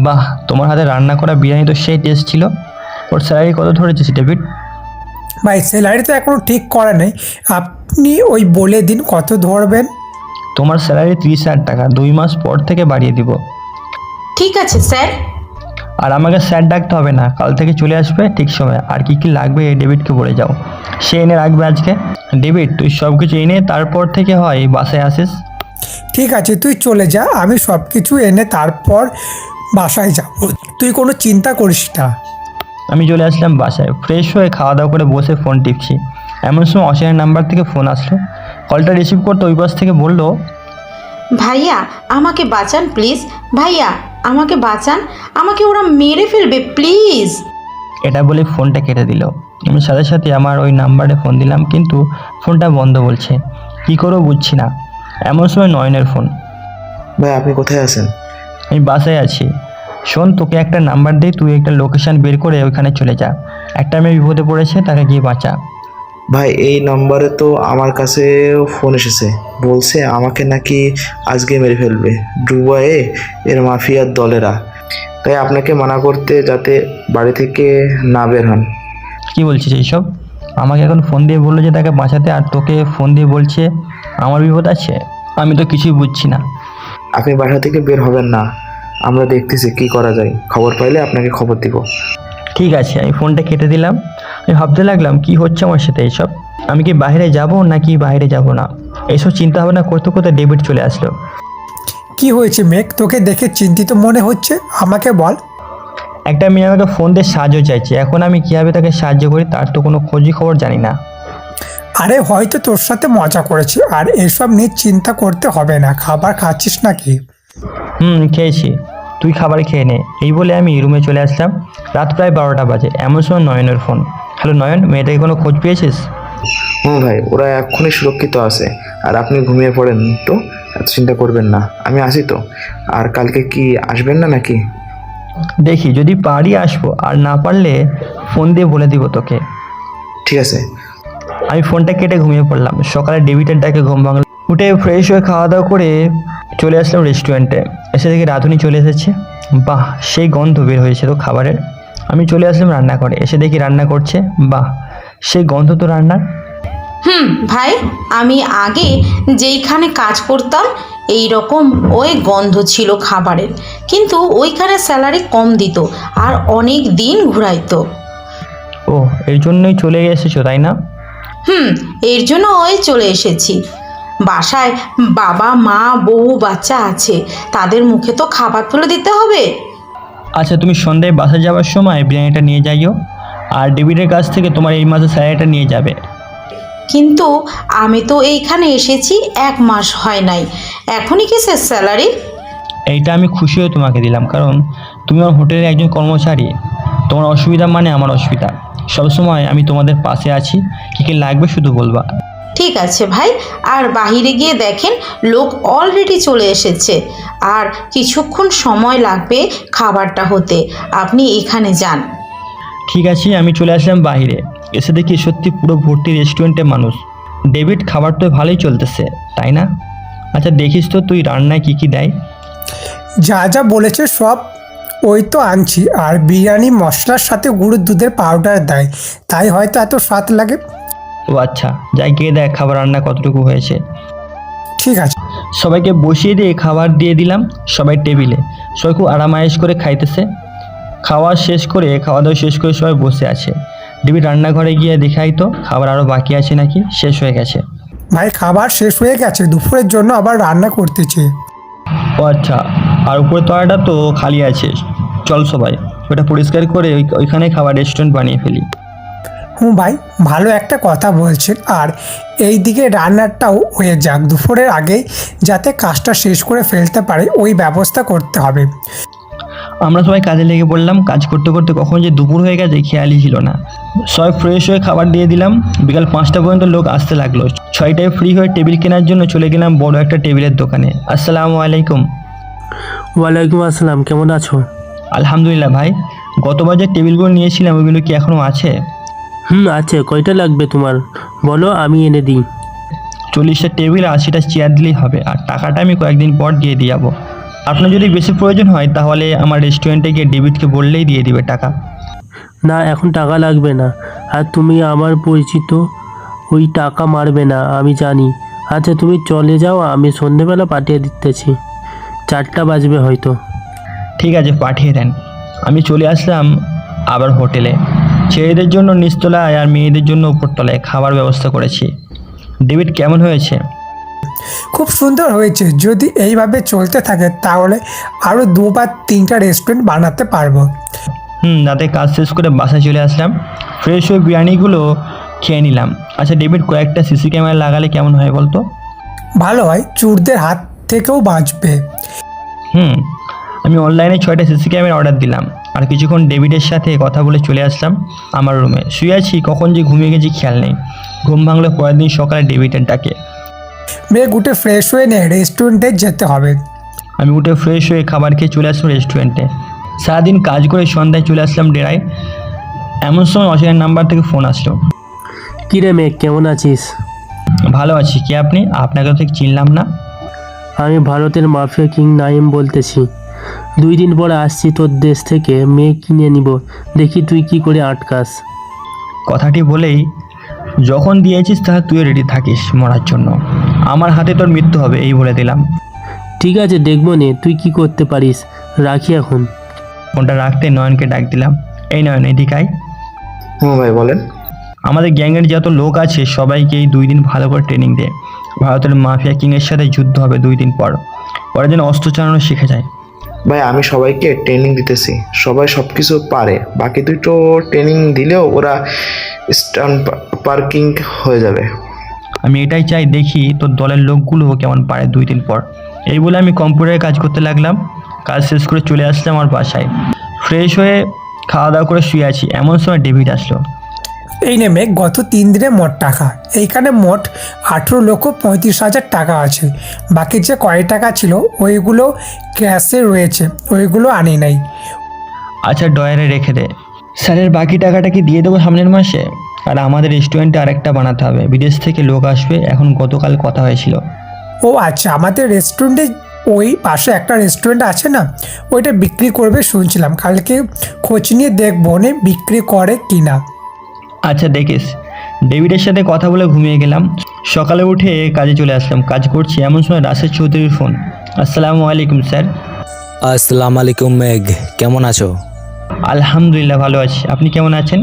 বাহ, তোমার হাতে রান্না করা বিরিয়ানি তো সেই টেস্ট ছিল। ওর স্যালারি কত ধরেছিস ডেভিড? ভাই, স্যালারি তো এখনও ঠিক করা নেই, আপনি ওই বলে দিন কত ধরবেন। তোমার স্যালারি 30,000 টাকা, 2 মাস পর থেকে বাড়িয়ে দিব। ঠিক আছে স্যার। আর আমাকে স্যার ডাকতে হবে না, কাল থেকে চলে আসবে ঠিক সময়। আর কি কি লাগবে ডেভিডকে বলে যাও, সে এনে রাখবে আজকে। ডেভিড, তুই সব কিছু এনে তারপর থেকে হয় বাসায় আসিস। ঠিক আছে, তুই চলে যা, আমি সব কিছু এনে তারপর বাসায় যাব, তুই কোনো চিন্তা করিস না। আমি চলে আসলাম বাসায়, ফ্রেশ হয়ে খাওয়া দাওয়া করে বসে ফোন টিপছি। এমন সময় অসীমের নাম্বার থেকে ফোন আসলো। কলটা রিসিভ করতে ওই পাশ থেকে বলল, ভাইয়া আমাকে বাঁচান প্লিজ, ভাইয়া আমাকে বাঁচান, আমাকে ওরা মেরে ফেলবে প্লিজ। এটা বলে ফোনটা কেটে দিল। আমি সাথে সাথে আমার ওই নাম্বারে ফোন দিলাম, কিন্তু ফোনটা বন্ধ বলছে। কী করবো বুঝছি না। এমন সময় নয়নের ফোন। ভাই আপনি কোথায় আছেন? আমি বাসায় আছি। শোন, তোকে একটা নাম্বার দিই, তুই একটা লোকেশন বের করে ওইখানে চলে যা। একটা মেয়ে বিপদে পড়েছে, তাকে গিয়ে বাঁচা। ভাই এই নম্বরে তো আমার কাছেও ফোন এসেছে, বলছে আমাকে নাকি আজকে মেরে ফেলবে দুবাইয়ে এর মাফিয়ার দলেরা, তাই আপনাকে মানা করতে যাতে বাড়ি থেকে না বের হন। কী বলছিস এইসব? আমাকে এখন ফোন দিয়ে বললো যে তাকে বাঁচাতে, আর তোকে ফোন দিয়ে বলছে আমার বিপদ আছে? আমি তো কিছুই বুঝছি না। আপনি বাসা থেকে বের হবেন না, আমরা দেখতেছি কি করা যায়, খবর পাইলে আপনাকে খবর দিব। ঠিক আছে, আমি ফোনটা কেটে দিলাম। আমি ভাবতে লাগলাম কি হচ্ছে আমার সাথে এইসব। আমি কি বাইরে যাব নাকি বাইরে যাব না, এইসব চিন্তা ভাবনা করতে করতে ডেভিড চলে আসলো। কি হয়েছে মেঘ, তোকে দেখে চিন্তিত মনে হচ্ছে, আমাকে বল। একটা মেয়ে আমাকে ফোন দিয়ে সাহায্য চাইছে, এখন আমি কীভাবে তাকে সাহায্য করি তার তো কোনো খোঁজই খবর জানি না। আরে হয়তো তোর সাথে মজা করেছি, আর এসব নিয়ে চিন্তা করতে হবে না। খাবার খাচ্ছিস নাকি? খেয়েছি, তুই খাবার খেয়ে নে। এই বলে আমি রুমে চলে আসলাম। রাত প্রায় 12টা বাজে। এমন সময় নয়নের ফোন। হ্যালো নয়ন, মেয়েটাকে কোনো খোঁজ পেয়েছিস? ভাই, ওরা এক্ষুনি সুরক্ষিত আছে, আর আপনি ঘুমিয়ে পড়েন তো, এত চিন্তা করবেন না। আমি আসি তো। আর কালকে কি আসবেন না নাকি? দেখি, যদি পারি আসবো, আর না পারলে ফোন দিয়ে বলে দিব তোকে। ঠিক আছে। আমি ফোনটা কেটে ঘুমিয়ে পড়লাম। সকালে ডেভিডের ডাকে ঘুম ভাঙল। উঠে ফ্রেশ হয়ে খাওয়া দাওয়া করে চলে আসলাম রেস্টুরেন্টে। এসে দেখি রাঁধুনি চলে এসেছে। বাহ, সেই গন্ধ বের হয়েছে তো খাবারের। আমি চলে আসলাম রান্নাঘরে। এসে দেখি রান্না করছে। বাহ, সেই গন্ধ তো রান্নার। ভাই, আমি আগে যেইখানে কাজ করতাম এই রকম ওই গন্ধ ছিল খাবারের, কিন্তু ওইখানে স্যালারি কম দিত আর অনেক দিন ঘুরাইতো। ও, এর জন্যই চলে এসেছো তাই না? এর জন্য ওই চলে এসেছি। বাসায় বাবা মা বউ বাচ্চা আছে, তাদের মুখে তো খাবার তুলে দিতে হবে। আচ্ছা, তুমি সন্ধ্যায় বাসা যাওয়ার সময় বিরিয়ানিটা নিয়ে যাইও, আর ডেভিডের কাছ থেকে তোমার এই মাসের স্যালারিটা নিয়ে যাবে। কিন্তু আমি তো এইখানে এসেছি 1 মাস হয় নাই, এখনই কিসের স্যালারি? এইটা আমি খুশি হয়ে তোমাকে দিলাম, কারণ তুমি আমার হোটেলের একজন কর্মচারী। তোমার অসুবিধা মানে আমার অসুবিধা। সবসময় আমি তোমাদের পাশে আছি। কী কী লাগবে শুধু বলবা। ঠিক আছে ভাই, আর বাহিরে গিয়ে দেখেন লোক অলরেডি চলে এসেছে, আর কিছুক্ষণ সময় লাগবে খাবারটা হতে। আপনি এখানে যান। ঠিক আছে, আমি চলে আসলাম বাইরে। এসে দেখি সত্যি পুরো ভর্তি রেস্টুরেন্টে মানুষ। ডেভিড, খাবার তো ভালোই চলতেছে তাই না? আচ্ছা, দেখিস তো তুই রান্নায় কী কী দেয়। যা যা বলেছে সব ওই তো আনছি। আর বিরিয়ানি মশলার সাথে গুঁড়োর দুধের পাউডার দেয়, তাই হয়তো এত স্বাদ লাগে। ও আচ্ছা, যাই গিয়ে দেখ খাবার রান্না কতটুকু হয়েছে। ঠিক আছে। সবাইকে বসিয়ে দিয়ে খাবার দিয়ে দিলাম। সবাই টেবিলে, সবাই খুব আরামায়েশ করে খাইতেছে। খাওয়া দাওয়া শেষ করে সবাই বসে আছে। ডেভিড রান্নাঘরে গিয়ে দেখাই তো খাবার আরও বাকি আছে নাকি, শেষ হয়ে গেছে। ভাই, খাবার শেষ হয়ে গেছে, দুপুরের জন্য আবার রান্না করতেছে। ও আচ্ছা, আর উপরে তলাটা তো খালি আছে। চল সবাই ওটা পরিষ্কার করে ওইখানে খাবার রেস্টুরেন্ট বানিয়ে ফেলি। ভাই, ভালো একটা কথা বলছেন। আর এই দিকে রান্নাটাও হয়ে যাক, দুপুরের আগেই যাতে কাজটা শেষ করে ফেলতে পারে ওই ব্যবস্থা করতে হবে। আমরা সবাই কাজে লেগে পড়লাম। কাজ করতে করতে কখন যে দুপুর হয়ে গেছে খেয়ালই ছিল না। সবাই ফ্রেশ হয়ে খাবার দিয়ে দিলাম। বিকাল 5টা পর্যন্ত লোক আসতে লাগলো। 6টায় ফ্রি হয়ে টেবিল কেনার জন্য চলে গেলাম বড় একটা টেবিলের দোকানে। আসসালামু আলাইকুম। ওয়ালাইকুম আসসালাম, কেমন আছো? আলহামদুলিল্লাহ ভাই, গতবার যে টেবিলগুলো নিয়েছিলাম ওইগুলো কি এখনও আছে? আছে। কয়টা লাগবে তোমার বলো, আমি এনে দিই। 40টা টেবিল 80টা চেয়ার দিলেই হবে, আর টাকাটা আমি কয়েকদিন পর দিয়ে যাবো। আপনার যদি বেশি প্রয়োজন হয় তাহলে আমার রেস্টুরেন্টে গিয়ে ডেভিডকে বললেই দিয়ে দিবে টাকা। না, এখন টাকা লাগবে না। আর তুমি আমার পরিচিত, ওই টাকা মারবে না, আমি জানি। আচ্ছা, তুমি চলে যাও, আমি সন্ধেবেলা পাঠিয়ে দিতেছি। 4টা বাজবে হয়তো। ঠিক আছে, পাঠিয়ে দেন। আমি চলে আসলাম আবার হোটেলে। ছেলেদের জন্য নিচতলায় আর মেয়েদের জন্য উপরতলায় খাবার ব্যবস্থা করেছি। ডেভিড, কেমন হয়েছে? খুব সুন্দর হয়েছে। যদি এইভাবে চলতে থাকে তাহলে আরও 2 বা 3টা রেস্টুরেন্ট বানাতে পারবো। রাতে কাজ শেষ করে বাসায় চলে আসলাম। ফ্রেশ হয়ে বিরিয়ানিগুলো খেয়ে নিলাম। আচ্ছা ডেভিড, কয়েকটা সিসি ক্যামেরা লাগালে কেমন হয় বলতো? ভালো হয়, চোরদের হাত থেকেও বাঁচবে। আমি অনলাইনে 6টা সিসি ক্যামেরা অর্ডার দিলাম। আর কিছুক্ষণ ডেভিডের সাথে কথা বলে চলে আসলাম আমার রুমে। শুয়ে আছি, কখন যে ঘুমিয়ে গেছি খেয়াল নেই। ঘুম ভাঙলো পরের দিন সকালে ডেভিডের ডাকে। মেয়ে উঠে ফ্রেশ হয়ে নে, রেস্টুরেন্টে যেতে হবে। আমি উঠে ফ্রেশ হয়ে খাবার খেয়ে চলে আসলাম রেস্টুরেন্টে। সারাদিন কাজ করে সন্ধ্যায় চলে আসলাম ডেরায়। এমন সময় অচেনা নাম্বার থেকে ফোন আসলো। কী রে মেঘ, কেমন আছিস? ভালো আছি। কে আপনি? আপনাকে তো ঠিক চিনলাম না। আমি ভারতের মাফিয়া কিং নাইম বলতেছি। 2 দিন পরে আসছি তোর দেশ থেকে, মেয়ে কিনে নিব, দেখি তুই কি করে আটকাস। কথাটি বলেই, যখন দিয়েছিস তাহলে তুইও রেডি থাকিস মরার জন্য। আমার হাতে তোর মৃত্যু হবে, এই বলে দিলাম। ঠিক আছে, দেখবো নে তুই কি করতে পারিস। রাখি এখন। ফোনটা রাখতে নয়নকে ডাক দিলাম। এই নয়ন, এদিকে আয়। ভাই বলেন। আমাদের গ্যাংয়ের যত লোক আছে সবাইকে এই 2 দিন ভালো করে ট্রেনিং দে। ভারতের মাফিয়া কিংয়ের সাথে যুদ্ধ হবে 2 দিন পর। ওরা যেন অস্ত্র চালানো শিখে যায়। ভাই, আমি সবাইকে ট্রেনিং দিতেছি, সবাই সব কিছু পারে। বাকি 2টো ট্রেনিং দিলেও ওরা স্টান পার্কিং হয়ে যাবে। আমি এটাই চাই, দেখি তোর দলের লোকগুলো কেমন পারে 2 দিন পর। এই বলে আমি কম্পিউটারে কাজ করতে লাগলাম। কাজ শেষ করে চলে আসলাম আমার বাসায়। ফ্রেশ হয়ে খাওয়া দাওয়া করে শুয়ে আছি, এমন সময় ডেভিড আসলো। এই নেমে গত 3 দিনে মোট টাকা এইখানে মোট 18,35,000 টাকা আছে। বাকি যে কয় টাকা ছিল ওইগুলো ক্যাশে রয়েছে, ওইগুলো আনি নাই। আচ্ছা ডয়ারে রেখে দে। স্যারের বাকি টাকাটা কি দিয়ে দেবো সামনের মাসে? আর আমাদের রেস্টুরেন্টে আরেকটা বানাতে হবে, বিদেশ থেকে লোক আসবে, এখন গতকাল কথা হয়েছিল। ও আচ্ছা, আমাদের রেস্টুরেন্টে ওই পাশে একটা রেস্টুরেন্ট আছে না, ওইটা বিক্রি করবে শুনছিলাম। কালকে খোঁজ নিয়ে দেখবো নে বিক্রি করে কিনা। আচ্ছা দেখিস। ডেভিডের সাথে কথা বলে ঘুমিয়ে গেলাম। সকালে উঠে কাজে চলে আসলাম, কাজ করছি, এমন সময় রাশেদ চৌধুরীর ফোন। আসসালামু আলাইকুম স্যার। আসসালামু আলাইকুম মেঘ, কেমন আছো? আলহামদুলিল্লাহ ভালো আছি, আপনি কেমন আছেন?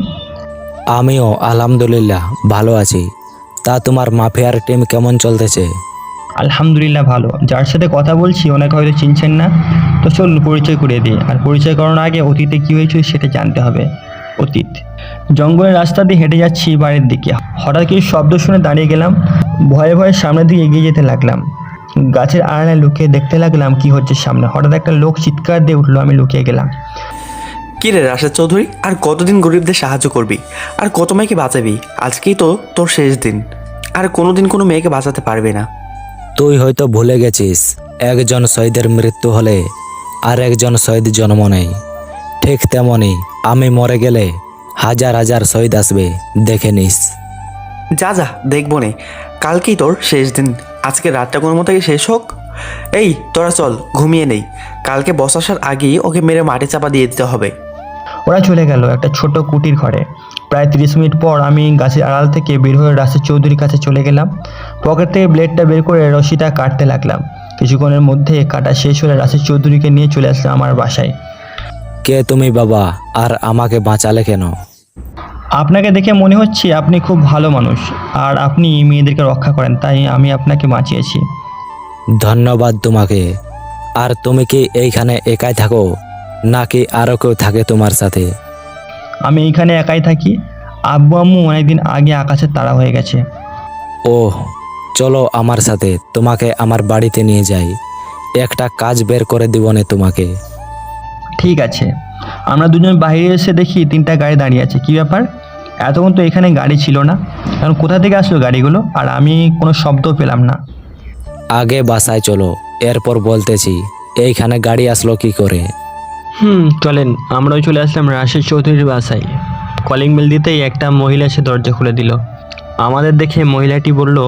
আমিও আলহামদুলিল্লাহ ভালো আছি। তা তোমার মাফিয়ার টিম কেমন চলতেছে? আলহামদুলিল্লাহ ভালো। যার সাথে কথা বলছি ওনাকে হয়তো চিনছেন না, তো চল পরিচয় করিয়ে দিই। আর পরিচয় করানোর আগে অতীতে কী হয়েছিল সেটা জানতে হবে। অতীত, জঙ্গলের রাস্তা দিয়ে হেঁটে যাচ্ছি বাড়ির দিকে, হঠাৎ কিছু শব্দ শুনে দাঁড়িয়ে গেলাম। ভয়ে ভয়ে সামনের দিকে এগিয়ে যেতে লাগলাম। গাছের আড়ালে লুকিয়ে দেখতে লাগলাম কি হচ্ছে সামনে। হঠাৎ একটা লোক চিৎকার দিয়ে উঠলো, আমি লুকিয়ে গেলাম। কি রে রাশেদ চৌধুরী, আর কতদিন গরিবদের সাহায্য করবি? আর কত মেয়েকে বাঁচাবি? আজকেই তো তোর শেষ দিন, আর কোনোদিন কোনো মেয়েকে বাঁচাতে পারবি না। তুই হয়তো ভুলে গেছিস, একজন শহীদের মৃত্যু হলে আর একজন শহীদ জন্ম নেয়। ঠিক তেমনই আমি মরে গেলে হাজার হাজার শহীদ আসবে, দেখে নিস। যা যা, দেখবো নে। কালকেই তোর শেষ দিন, আজকে রাতটা কোনো মতো শেষ হোক। এই তোরা চল ঘুমিয়ে নেই, কালকে বস আসার আগেই ওকে মেরে মাটি চাপা দিয়ে দিতে হবে। ওরা চলে গেল একটা ছোট কুটির ঘরে। প্রায় 30 মিনিট পর আমি গাছের আড়াল থেকে বের হয়ে রাশেদ চৌধুরীর কাছে চলে গেলাম। পকেট থেকে ব্লেডটা বের করে রশিটা কাটতে লাগলাম। কিছুক্ষণের মধ্যে কাটা শেষ হলে রাশেদ চৌধুরীকে নিয়ে চলে আসলাম আমার বাসায়। কে তুমি বাবা, আর আমাকে বাঁচালে কেন? আপনাকে দেখে মনে হচ্ছে আপনি খুব ভালো মানুষ আর আপনি মেয়েদেরকে রক্ষা করেন, তাই আমি আপনাকে বাঁচিয়েছি। ধন্যবাদ তোমাকে। আর তুমি কি এইখানে একাই থাকো নাকি আরও কেউ থাকে তোমার সাথে? আমি এইখানে একাই থাকি। আব্বু আম্মু অনেকদিন আগে আকাশের তারা হয়ে গেছে। ওহ, চলো আমার সাথে, তোমাকে আমার বাড়িতে নিয়ে যাই। একটা কাজ বের করে দিবনে তোমাকে। ঠিক আছে। আমরা দুজন বাইরে এসে দেখি 3টা গাড়ি দাঁড়িয়ে আছে। কী ব্যাপার? এতক্ষণ তো এখানে গাড়ি ছিল না, কারণ কোথা থেকে আসলো গাড়িগুলো? আর আমি কোনো শব্দও পেলাম না। আগে বাসায় চলো, এরপর বলতেছি এইখানে গাড়ি আসলো কি করে। চলেন। আমরাও চলে আসলাম রাশেদ চৌধুরীর বাসায়। কলিং বেল দিতেই একটা মহিলা এসে দরজা খুলে দিল। আমাদের দেখে মহিলাটি বলল,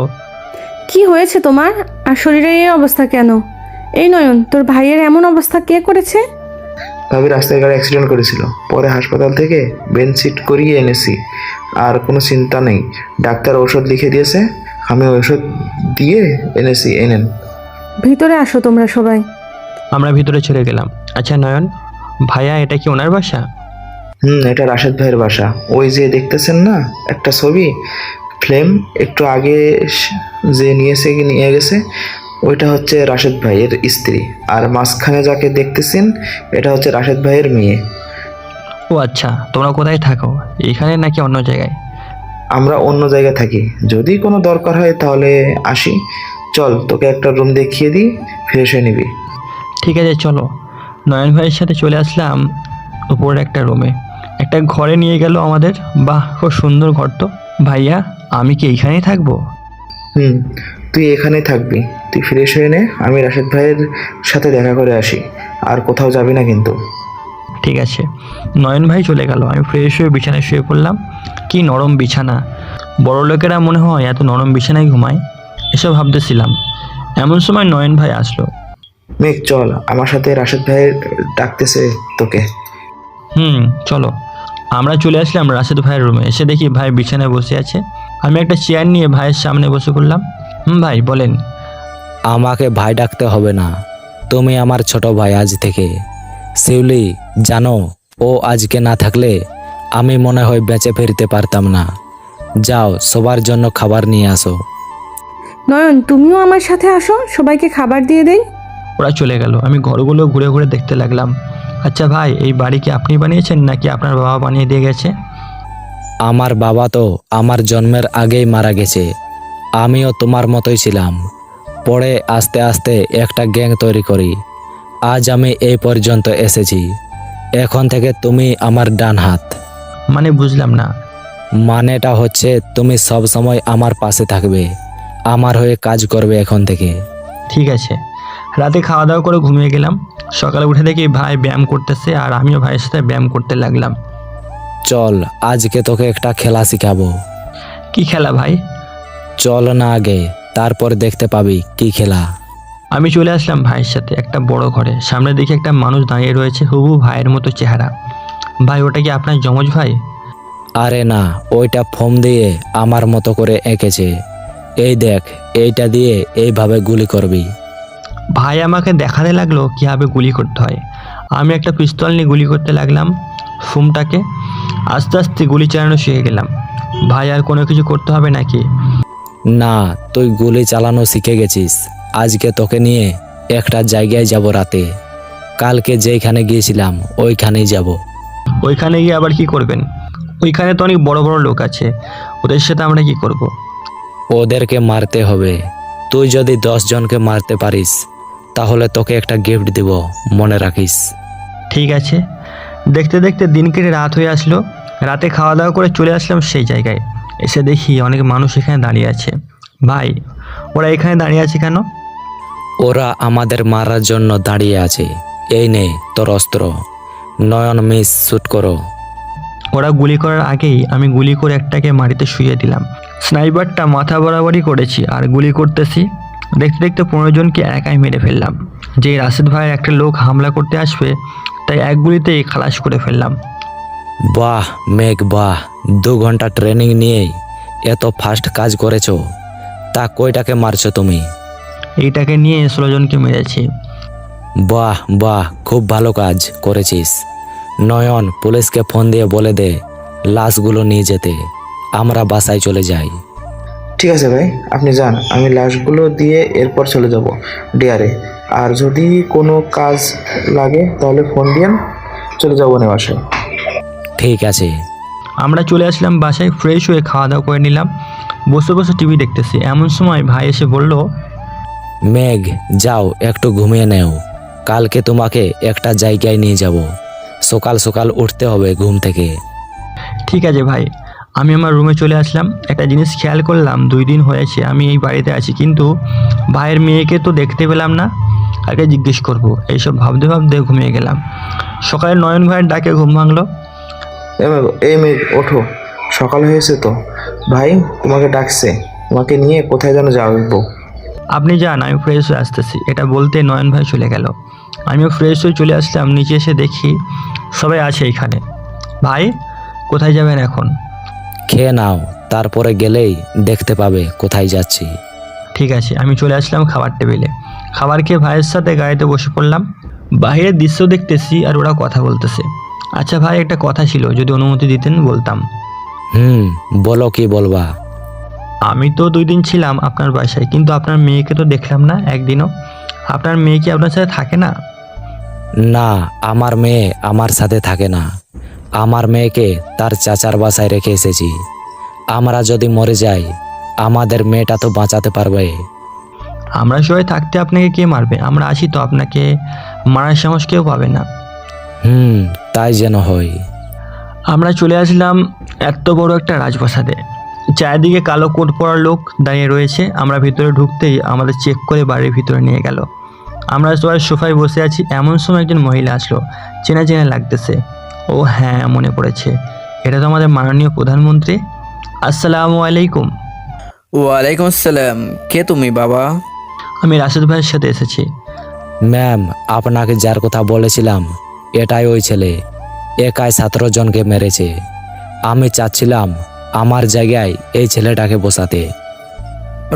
কি হয়েছে তোমার? আর শরীরের এই অবস্থা কেন? এই নয়ন, তোর ভাইয়ের এমন অবস্থা কে করেছে? ভাবি রাস্তায় গাড়ি অ্যাক্সিডেন্ট করেছিল, পরে হাসপাতাল থেকে বেনসিট করিয়ে এনেছি। আর কোনো চিন্তা নেই, ডাক্তার ঔষধ লিখে দিয়েছে, আমি ঔষধ দিয়ে এনেছি, এনেন। ভিতরে আসো তোমরা সবাই। আমরা ভিতরে চলে গেলাম। আচ্ছা নয়ন ভাইয়া, এটা কি ওনার বাসা? এটা রাশেদ ভাইয়ের বাসা। ওই যে দেখতেছেন না একটা ছবি ফ্লেম, একটু আগে যে নিয়ে গেছে, ওইটা হচ্ছে রাশেদ ভাইয়ের স্ত্রী। আর মাঝখানে যাকে দেখতেছেন এটা হচ্ছে রাশেদ ভাইয়ের মেয়ে। ও আচ্ছা, তোমরা কোথায় থাকো, এখানে নাকি অন্য জায়গায়? আমরা অন্য জায়গায় থাকি, যদি কোনো দরকার হয় তাহলে আসি। চল তোকে একটা রুম দেখিয়ে দিই, ফ্রেশ হয়ে নিবি। ঠিক আছে চলো। নয়ন ভাইয়ের সাথে চলে আসলাম উপরে একটা রুমে। একটা ঘরে নিয়ে গেল আমাদের। বাহ, খুব সুন্দর ঘর তো। ভাইয়া, আমি কি এইখানেই থাকবো? তুই এখানেই থাকবি। তুই ফ্রেশ হয়ে নে, আমি রাশেদ ভাইয়ের সাথে দেখা করে আসি। আর কোথাও যাবি না কিন্তু। ঠিক আছে। নয়ন ভাই চলে গেল, আমি ফ্রেশ হয়ে বিছানায় শুয়ে পড়লাম। কি নরম বিছানা! বড় লোকেরা মনে হয় এত নরম বিছানায় ঘুমায়, এসব ভাবতেছিলাম। এমন সময় নয়ন ভাই আসলো। মেঘ চল আমার সাথে, রাশেদ ভাই ডাকতেছে তোকে। চলো। আমরা চলে আসলাম রাশেদ ভাইয়ের রুমে। এসে দেখি ভাই বিছানায় বসে আছে। আমি একটা চেয়ার নিয়ে ভাইয়ের সামনে বসে পড়লাম। ভাই বলেন। আমাকে ভাই ডাকতে হবে না, তুমি আমার ছোট ভাই আজ থেকে। শিউলি, জানো ও আজকে না থাকলে আমি মনে হয় বেঁচে ফিরতে পারতাম না। যাও সবার জন্য খাবার নিয়ে আসো। নয়ন, তুমিও আমার সাথে আসো, সবাইকে খাবার দিয়ে দেই। ওরা চলে গেল। আমি ঘরগুলো ঘুরে ঘুরে দেখতে লাগলাম। আচ্ছা ভাই, এই বাড়ি কি আপনি বানিয়েছেন নাকি আপনার বাবা বানিয়ে দিয়ে গেছে? আমার বাবা তো আমার জন্মের আগেই মারা গেছে। আমিও তোমার মতোই ছিলাম। পরে আস্তে আস্তে একটা গ্যাং তৈরি করি। আজ আমি এই পর্যন্ত এসেছি। এখন থেকে তুমি আমার ডান হাত। মানে বুঝলাম না। মানেটা হচ্ছে তুমি সব সময় আমার পাশে থাকবে, আমার হয়ে কাজ করবে এখন থেকে। ঠিক আছে। রাতে খাওয়া দাওয়া করে ঘুমিয়ে গেলাম। সকালে উঠে দেখি ভাই ব্যায়াম করতেছে আর আমিও ভাইয়ের সাথে ব্যায়াম করতে লাগলাম। চল আজকে তোকে একটা খেলা শিখাবো। কি খেলা ভাই? চল না আগে, তারপর দেখতে পাবি কি খেলা। আমি চলে আসলাম ভাইয়ের সাথে একটা বড় ঘরে। সামনে দেখি একটা মানুষ দাঁড়িয়ে রয়েছে, হুবহু ভাইয়ের মতো চেহারা। ভাই ওটা কি আপনার যমজ ভাই? আরে না, ওইটা ফোম দিয়ে আমার মতো করে এঁকেছে। এই দেখ, এইটা দিয়ে এইভাবে গুলি করবি। ভাই আমাকে দেখাতে লাগলো কীভাবে গুলি করতে হয়। আমি একটা পিস্তল নিয়ে গুলি করতে লাগলাম ফুমটাকে। আস্তে আস্তে গুলি চালানো শিখে গেলাম। ভাই আর কোনো কিছু করতে হবে নাকি? না, তুই গুলি চালানো শিখে গেছিস। আজকে তোকে নিয়ে একটা জায়গায় যাব রাতে। কালকে যেইখানে গিয়েছিলাম ওইখানেই যাব। ওইখানে গিয়ে আবার কি করবেন? ওইখানে তো অনেক বড় বড় লোক আছে, ওদের সাথে আমরা কি করব? ওদেরকে মারতে হবে। তুই যদি 10 জনকে মারতে পারিস তাহলে তোকে একটা গিফট দিব, মনে রাখিস। ঠিক আছে। দেখতে দেখতে দিন কেটে রাত হয়ে আসলো। রাতে খাওয়া দাওয়া করে চলে আসলাম সেই জায়গায়। এসে দেখি অনেক মানুষ এখানে দাঁড়িয়ে আছে। ভাই ওরা এখানে দাঁড়িয়ে আছে কেন? ওরা আমাদের মারার জন্য দাঁড়িয়ে আছে। এই নে তোর অস্ত্র, নয়ন মিস শুট করো। ওরা গুলি করার আগেই আমি গুলি করে একটাকে মাটিতে শুইয়ে দিলাম। স্নাইপারটা মাথা বরাবরই করেছি আর গুলি করতেছি। দেখতে দেখতে 15 জনকে একাই মেরে ফেললাম। যে রাশেদ ভাইয়ের একটা লোক হামলা করতে আসবে তাই এক গুলিতেই খালাস করে ফেললাম। বাহ মেঘ বাহ, 2 ঘন্টা ট্রেনিং নিয়েই এত ফাস্ট কাজ করেছো। তা কয়টাকে মারছো তুমি? এইটাকে নিয়ে 16 জনকে মেরেছি। বাহ বাহ, খুব ভালো কাজ করেছিস। নয়ন, পুলিশকে ফোন দিয়ে বলে দে লাশগুলো নিয়ে যেতে। আমরা বাসায় চলে যাই। ঠিক আছে ভাই, আপনি যান, আমি লাশগুলো দিয়ে এরপর চলে যাব ডিয়ারে। আর যদি কোনো কাজ লাগে তাহলে ফোন দিয়েন, চলে যাবো না বাসায়। ঠিক আছে। আমরা চলে আসলাম বাসায়। ফ্রেশ হয়ে খাওয়া দাওয়া করে নিলাম। বসে বসে টিভি দেখতেছি। এমন সময় ভাই এসে বলল, মেঘ যাও একটু ঘুমিয়ে নেও, কালকে তোমাকে একটা জায়গায় নিয়ে যাব। সকাল সকাল উঠতে হবে ঘুম থেকে। ঠিক আছে ভাই। আমি আমার রুমে চলে আসলাম। একটা জিনিস খেয়াল করলাম, 2 দিন হয়েছে আমি এই বাড়িতে আছি, কিন্তু ভাইয়ের মেয়েকে তো দেখতে পেলাম না। আগে জিজ্ঞেস করব, এইসব ভাবতে ভাবতে ঘুমিয়ে গেলাম। সকালে নয়ন ভাইয়ের ডাকে ঘুম ভাঙলো। এই মেয়ে ওঠো, সকাল হয়েছে তো, ভাই তোমাকে ডাকছে, তোমাকে নিয়ে কোথায় যেন যাবো। আপনি যান, আমি ফ্রেশ হয়ে আসতেছি। এটা বলতে নয়ন ভাই চলে গেল। আমিও ফ্রেশ হয়ে চলে আসলাম। নিচে এসে দেখি সবাই আছে এখানে। ভাই কোথায় যাবেন এখন? খেয়ে নাও, তারপরে গেলেই দেখতে পাবে কোথায় যাচ্ছি। ঠিক আছে। আমি চলে আসলাম খাবার টেবিলে। খাবার খেয়ে ভাইয়ের সাথে গাড়িতে বসে পড়লাম। বাইরের দৃশ্য দেখতেছি আর ওরা কথা বলতেছে। আচ্ছা ভাই, একটা কথা ছিল, যদি অনুমতি দিতেন বলতাম। বলো কি বলবা? আমি তো 2 দিন ছিলাম আপনার বাসায়, কিন্তু আপনার মেয়েকে তো দেখলাম না একদিনও। আপনার মেয়ে কি আপনার সাথে থাকে না? না, আমার মেয়ে আমার সাথে থাকে না। আমার মেয়েকে তার চাচার বাসায় রেখে এসেছি। আমরা যদি মরে যাই আমাদের মেয়েটা তো বাঁচাতে পারবে। আমরা সবাই থাকতে আপনাকে কে মারবে? আমরা আছি তো, আপনাকে মারার সাহস কেউ পাবে না। তাই যেন হয়। আমরা চলে আসলাম এত বড় একটা রাজপ্রাসাদে। চারিদিকে কালো কোট পরা লোক দাঁড়িয়ে রয়েছে। আমরা ভিতরে ঢুকতেই আমাদের চেক করে বাড়ির ভিতরে নিয়ে গেল। আমরা সবাই সোফায় বসে আছি। এমন সময় একজন মহিলা আসলো। চেনা চেনা লাগতেছে। ও হ্যাঁ, মনে পড়েছে, এটা তো আমাদের মাননীয় প্রধানমন্ত্রী। আসসালামু আলাইকুম। ওয়ালাইকুম আসসালাম। কে তুমি বাবা? আমি রাশেদ ভাইয়ের সাথে এসেছি। ম্যাম, আপনাকে যার কথা বলেছিলাম এটাই ওই ছেলে। একাই 17 জনকে মেরেছে। আমি চাচ্ছিলাম আমার জায়গায় এই ছেলেটাকে বসাতে।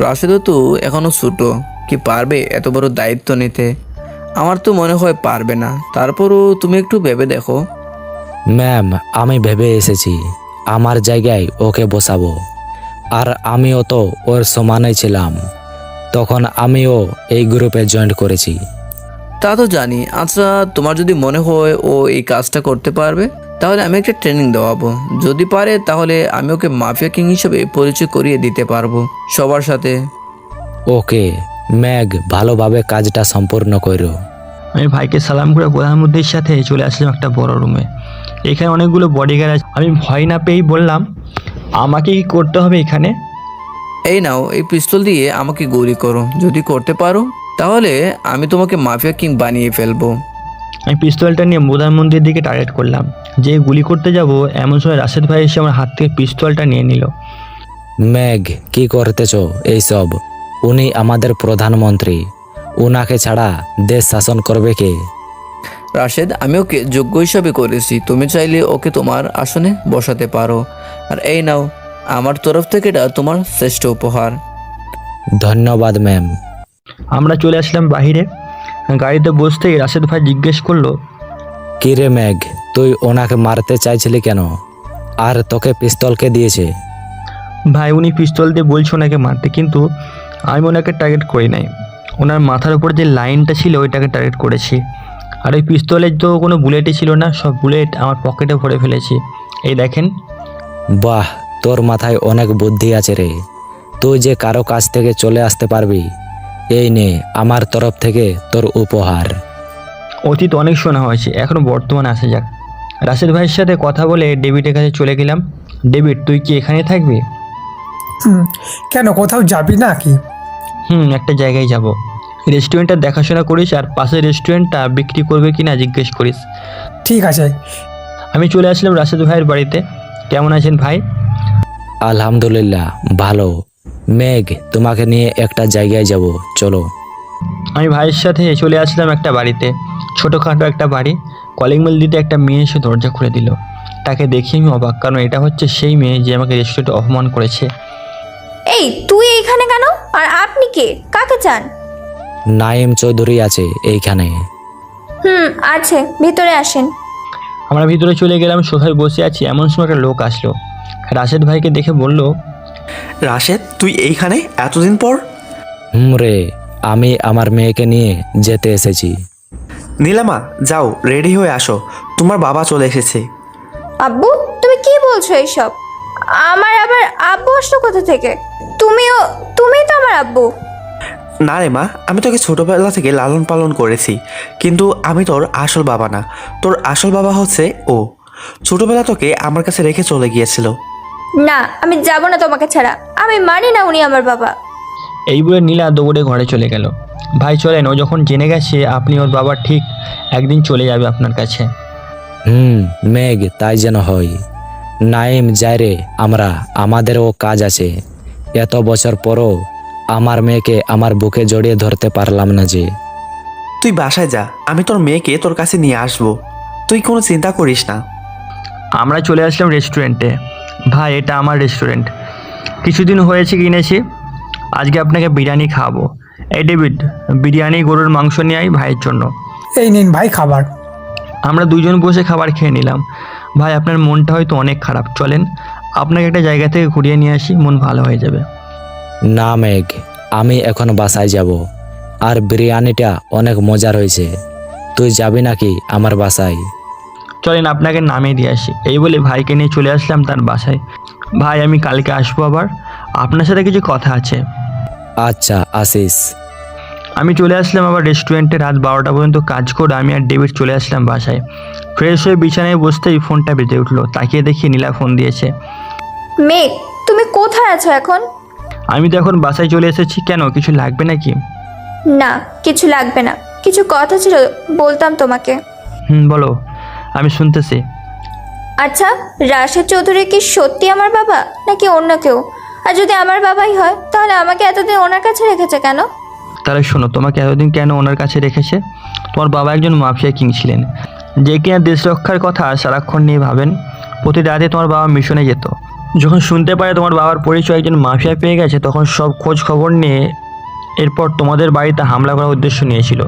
রাশেদও তো এখনো ছোট, কি পারবে এত বড় দায়িত্ব নিতে? আমার তো মনে হয় পারবে না। তারপরও তুমি একটু ভেবে দেখো। ম্যাম, আমি ভেবে এসেছি আমার জায়গায় ওকে বসাবো। আর আমিও তো ওর সমানেই ছিলাম, তখন আমিও এই গ্রুপে জয়েন করেছি। তা তো জানি। আচ্ছা, তোমার যদি মনে হয় ও এই কাজটা করতে পারবে তাহলে আমি একটা ট্রেনিং দেওয়াবো। যদি পারে তাহলে আমি ওকে মাফিয়া কিং হিসেবে পরিচয় করিয়ে দিতে পারবো সবার সাথে। ওকে ম্যাগ, ভালোভাবে কাজটা সম্পূর্ণ করো। আমি ভাইকে সালাম করে প্রধানমন্ত্রীর সাথে চলে আসলাম একটা বড় রুমে। এখানে অনেকগুলো বডিগার্ড আছে। আমি ভয় না পেয়েই বললাম, আমাকে কি করতে হবে এখানে? এই নাও, এই পিস্তল দিয়ে আমাকে গুলি করো। যদি করতে পারো তাহলে আমি তোমাকে মাফিয়া কিং বানিয়ে ফেলবো। আমি পিস্তলটা নিয়ে প্রধানমন্ত্রীর দিকে টার্গেট করলাম। যে গুলি করতে যাব এমন সময় রাশেদ ভাই এসে আমার হাত থেকে পিস্তলটা নিয়ে নিল। ম্যাগ, কি করতেছ এইসব? উনি আমাদের প্রধানমন্ত্রী, উনাকে ছাড়া দেশ শাসন করবে কে? রাশেদ, আমি ওকে যোগ্য হিসাবে করেছি, তুমি চাইলে ওকে তোমার আসনে বসাতে পারো। আর এই নাও, আমার তরফ থেকে এটা তোমার শ্রেষ্ঠ উপহার। ধন্যবাদ ম্যাম। আমরা চলে আসলাম বাহিরে। গাড়িতে বসতেই রাশেদ ভাই জিজ্ঞেস করলো, কি রে ম্যাগ, তুই ওনাকে মারতে চাইছিলি কেন? আর তোকে পিস্তলকে দিয়েছে? ভাই উনি পিস্তল দিয়ে বলছে ওনাকে মারতে, কিন্তু আমি ওনাকে টার্গেট করি নাই। ওনার মাথার উপর যে লাইনটা ছিল ওইটাকে টার্গেট করেছি। আর ওই পিস্তলের তো কোনো বুলেটই ছিল না, সব বুলেট আমার পকেটে ভরে ফেলেছি। এই দেখেন। বাহ, তোর মাথায় অনেক বুদ্ধি আছে রে। তুই যে কারো কাছ থেকে চলে আসতে পারবি। এই নে আমার তরফ থেকে তোর উপহার। অতীত অনেক শোনা হয়েছে, এখন বর্তমানে আসা যাক। রাশেদ ভাইয়ের সাথে কথা বলে ডেভিডের কাছে চলে গেলাম। ডেভিড, তুই কি এখানে থাকবি? কেন, কোথাও যাবি না কি? একটা জায়গায় যাব। রেস্টুরেন্টটা দেখাশোনা করিস, আর পাশের রেস্টুরেন্টটা বিক্রি করবে কি না জিজ্ঞেস করিস। ঠিক আছে। আমি চলে আসলাম রাশেদ ভাইয়ের বাড়িতে। কেমন আছেন ভাই? আলহামদুলিল্লাহ ভালো। মেঘ, তোমাকে নিয়ে একটা জায়গায় যাব, চলো। আমি ভাইয়ের সাথে চলে আসলাম একটা বাড়িতে। ছোটোখাটো একটা বাড়ি। কলিং বেল দিতে একটা মেয়ে এসে দরজা খুলে দিল। তাকে দেখে আমি অবাক, কারণ এটা হচ্ছে সেই মেয়ে যে আমাকে রেস্টুরেন্টে অপমান করেছে। এই তুই এইখানে কেন? আর আপনি কে? কাকে চান? নাইম চৌধুরী আছে এইখানে। আছে, ভিতরে আসেন। আমরা ভিতরে চলে গেলাম, সোফায় বসে আছি। এমন সময় একটা লোক আসলো। রাশেদ ভাইকে দেখে বলল, রাশেদ, তুই এইখানে এতদিন পর? রে, আমি আমার মেয়েকে নিয়ে যেতে এসেছি। নীলামা, যাও রেডি হয়ে আসো, তোমার বাবা চলে এসেছে। আব্বু, তুমি কি বলছো এইসব? আমার আবার আব্বু আসলো কোথা থেকে? তুমি তো আমার আব্বু। না রে মা, আমি তোকে ছোটবেলা থেকে লালন পালন করেছি, কিন্তু আমি তোর আসল বাবা না। তোর আসল বাবা হচ্ছে ও। ছোটবেলা তোকে আমার কাছে রেখে চলে গিয়েছিল। না, আমি যাব না তোমাকে ছাড়া। আমি মানি না উনি আমার বাবা। এই বলে নীলা দৌড়ে ঘরে চলে গেল। ভাই চলেন, ও যখন জেনে গেছে আপনি ওর বাবা, ঠিক একদিন চলে যাবে আপনার কাছে। মেঘ, তাই যেন হয়। নাইম যায় রে, আমাদেরও কাজ আছে। এত বছর পরও আমার মেয়েকে আমার বুকে জড়িয়ে ধরতে পারলাম না যে। তুই বাসায় যা, আমি তোর মেয়েকে তোর কাছে নিয়ে আসবো, তুই কোনো চিন্তা করিস না। আমরা চলে আসলাম রেস্টুরেন্টে। ভাই, এটা আমার রেস্টুরেন্ট। কিছুদিন হয়েছে কিনেছি। আজকে আপনাকে বিরিয়ানি খাওয়াবো। এই ডেভিড, বিরিয়ানি গরুর মাংস নিয়ে আই ভাইয়ের জন্য। এই নিন ভাই খাবার। আমরা দুজন বসে খাবার খেয়ে নিলাম। ভাই, আপনার মনটা হয়তো অনেক খারাপ, চলেন আপনাকে একটা জায়গা থেকে ঘুরিয়ে নিয়ে আসি, মন ভালো হয়ে যাবে। না মেঘ, আমি এখন বাসায় যাব। আর বিরিয়ানিটা অনেক মজার হয়েছে। তুই যাবি নাকি আমার বাসায়? চলেন আপনাকে নামিয়ে দিয়ে আসি। এই বলে ভাইকে নিয়ে চলে আসলাম তার বাসায়। ভাই, আমি কালকে আসবো আবার, আপনার সাথে কিছু কথা আছে। আচ্ছা, আসিস। আমি চলে আসলাম আবার রেস্টুরেন্টে। রাত 12টা পর্যন্ত কাজ করে আমি আর ডেভিড চলে আসলাম বাসায়। ফ্রেশ হয়ে বিছানায় বসতেই ফোনটা বেজে উঠলো। তাকিয়ে দেখি নীলা ফোন দিয়েছে। মেঘ, তুমি কোথায় আছো এখন? আমি তো এখন বাসায় চলে এসেছি। কেন, কিছু লাগবে নাকি? না, কিছু লাগবে না। কিছু কথা ছিল, বলতাম তোমাকে। বলো, আমি শুনতেছি। আচ্ছা, রাশেদ চৌধুরী কি সত্যি আমার বাবা নাকি অন্য কেউ? আর যদি আমার বাবাই হয় তাহলে আমাকে এতদিন ওনার কাছে রেখেছে কেন? তাহলে শোনো, তোমাকে এতদিন কেন ওনার কাছে রেখেছে। তোমার বাবা একজন মাফিয়া কিং ছিলেন, যে কিনা দেশ রক্ষার কথা সারাক্ষণ নিয়ে ভাবেন। প্রতি রাতে তোমার বাবা মিশনে যেত। যখন শুনতে পারে তোমার বাবার পরিচয় একজন মাফিয়া পেয়ে গেছে, তখন সব খোঁজ খবর নিয়ে এরপর তোমাদের বাড়িতে হামলা করার উদ্দেশ্য নিয়েছিল।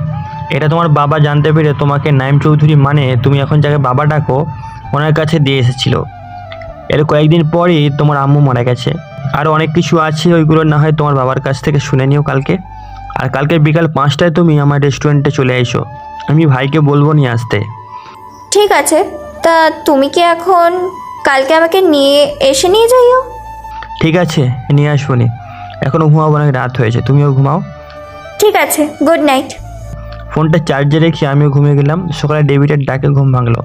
এটা তোমার বাবা জানতে পেরে তোমাকে নাইম চৌধুরী, মানে তুমি এখন যাকে বাবা ডাকো, ওনার কাছে দিয়ে এসেছিল। এর কয়েকদিন পরই তোমার আম্মু মারা গেছে। আরও অনেক কিছু আছে, ওইগুলো না হয় তোমার বাবার কাছ থেকে শুনে নিও কালকে। আর কালকে বিকাল 5টায় তুমি আমার রেস্টুরেন্টে চলে এসো। আমি ভাইকে বলবো নিয়ে আসতে। ঠিক আছে, তা তুমি কি এখন কালকে আমাকে নিয়ে যাইও? ঠিক আছে, নিয়ে আসবো নি। এখনও ঘুমাবো না, রাত হয়েছে, তুমিও ঘুমাও। ঠিক আছে, গুড নাইট। ফোনটা চার্জে রেখে আমিও ঘুমিয়ে গেলাম। সকালে ডেভিডের ডাকে ঘুম ভাঙলো।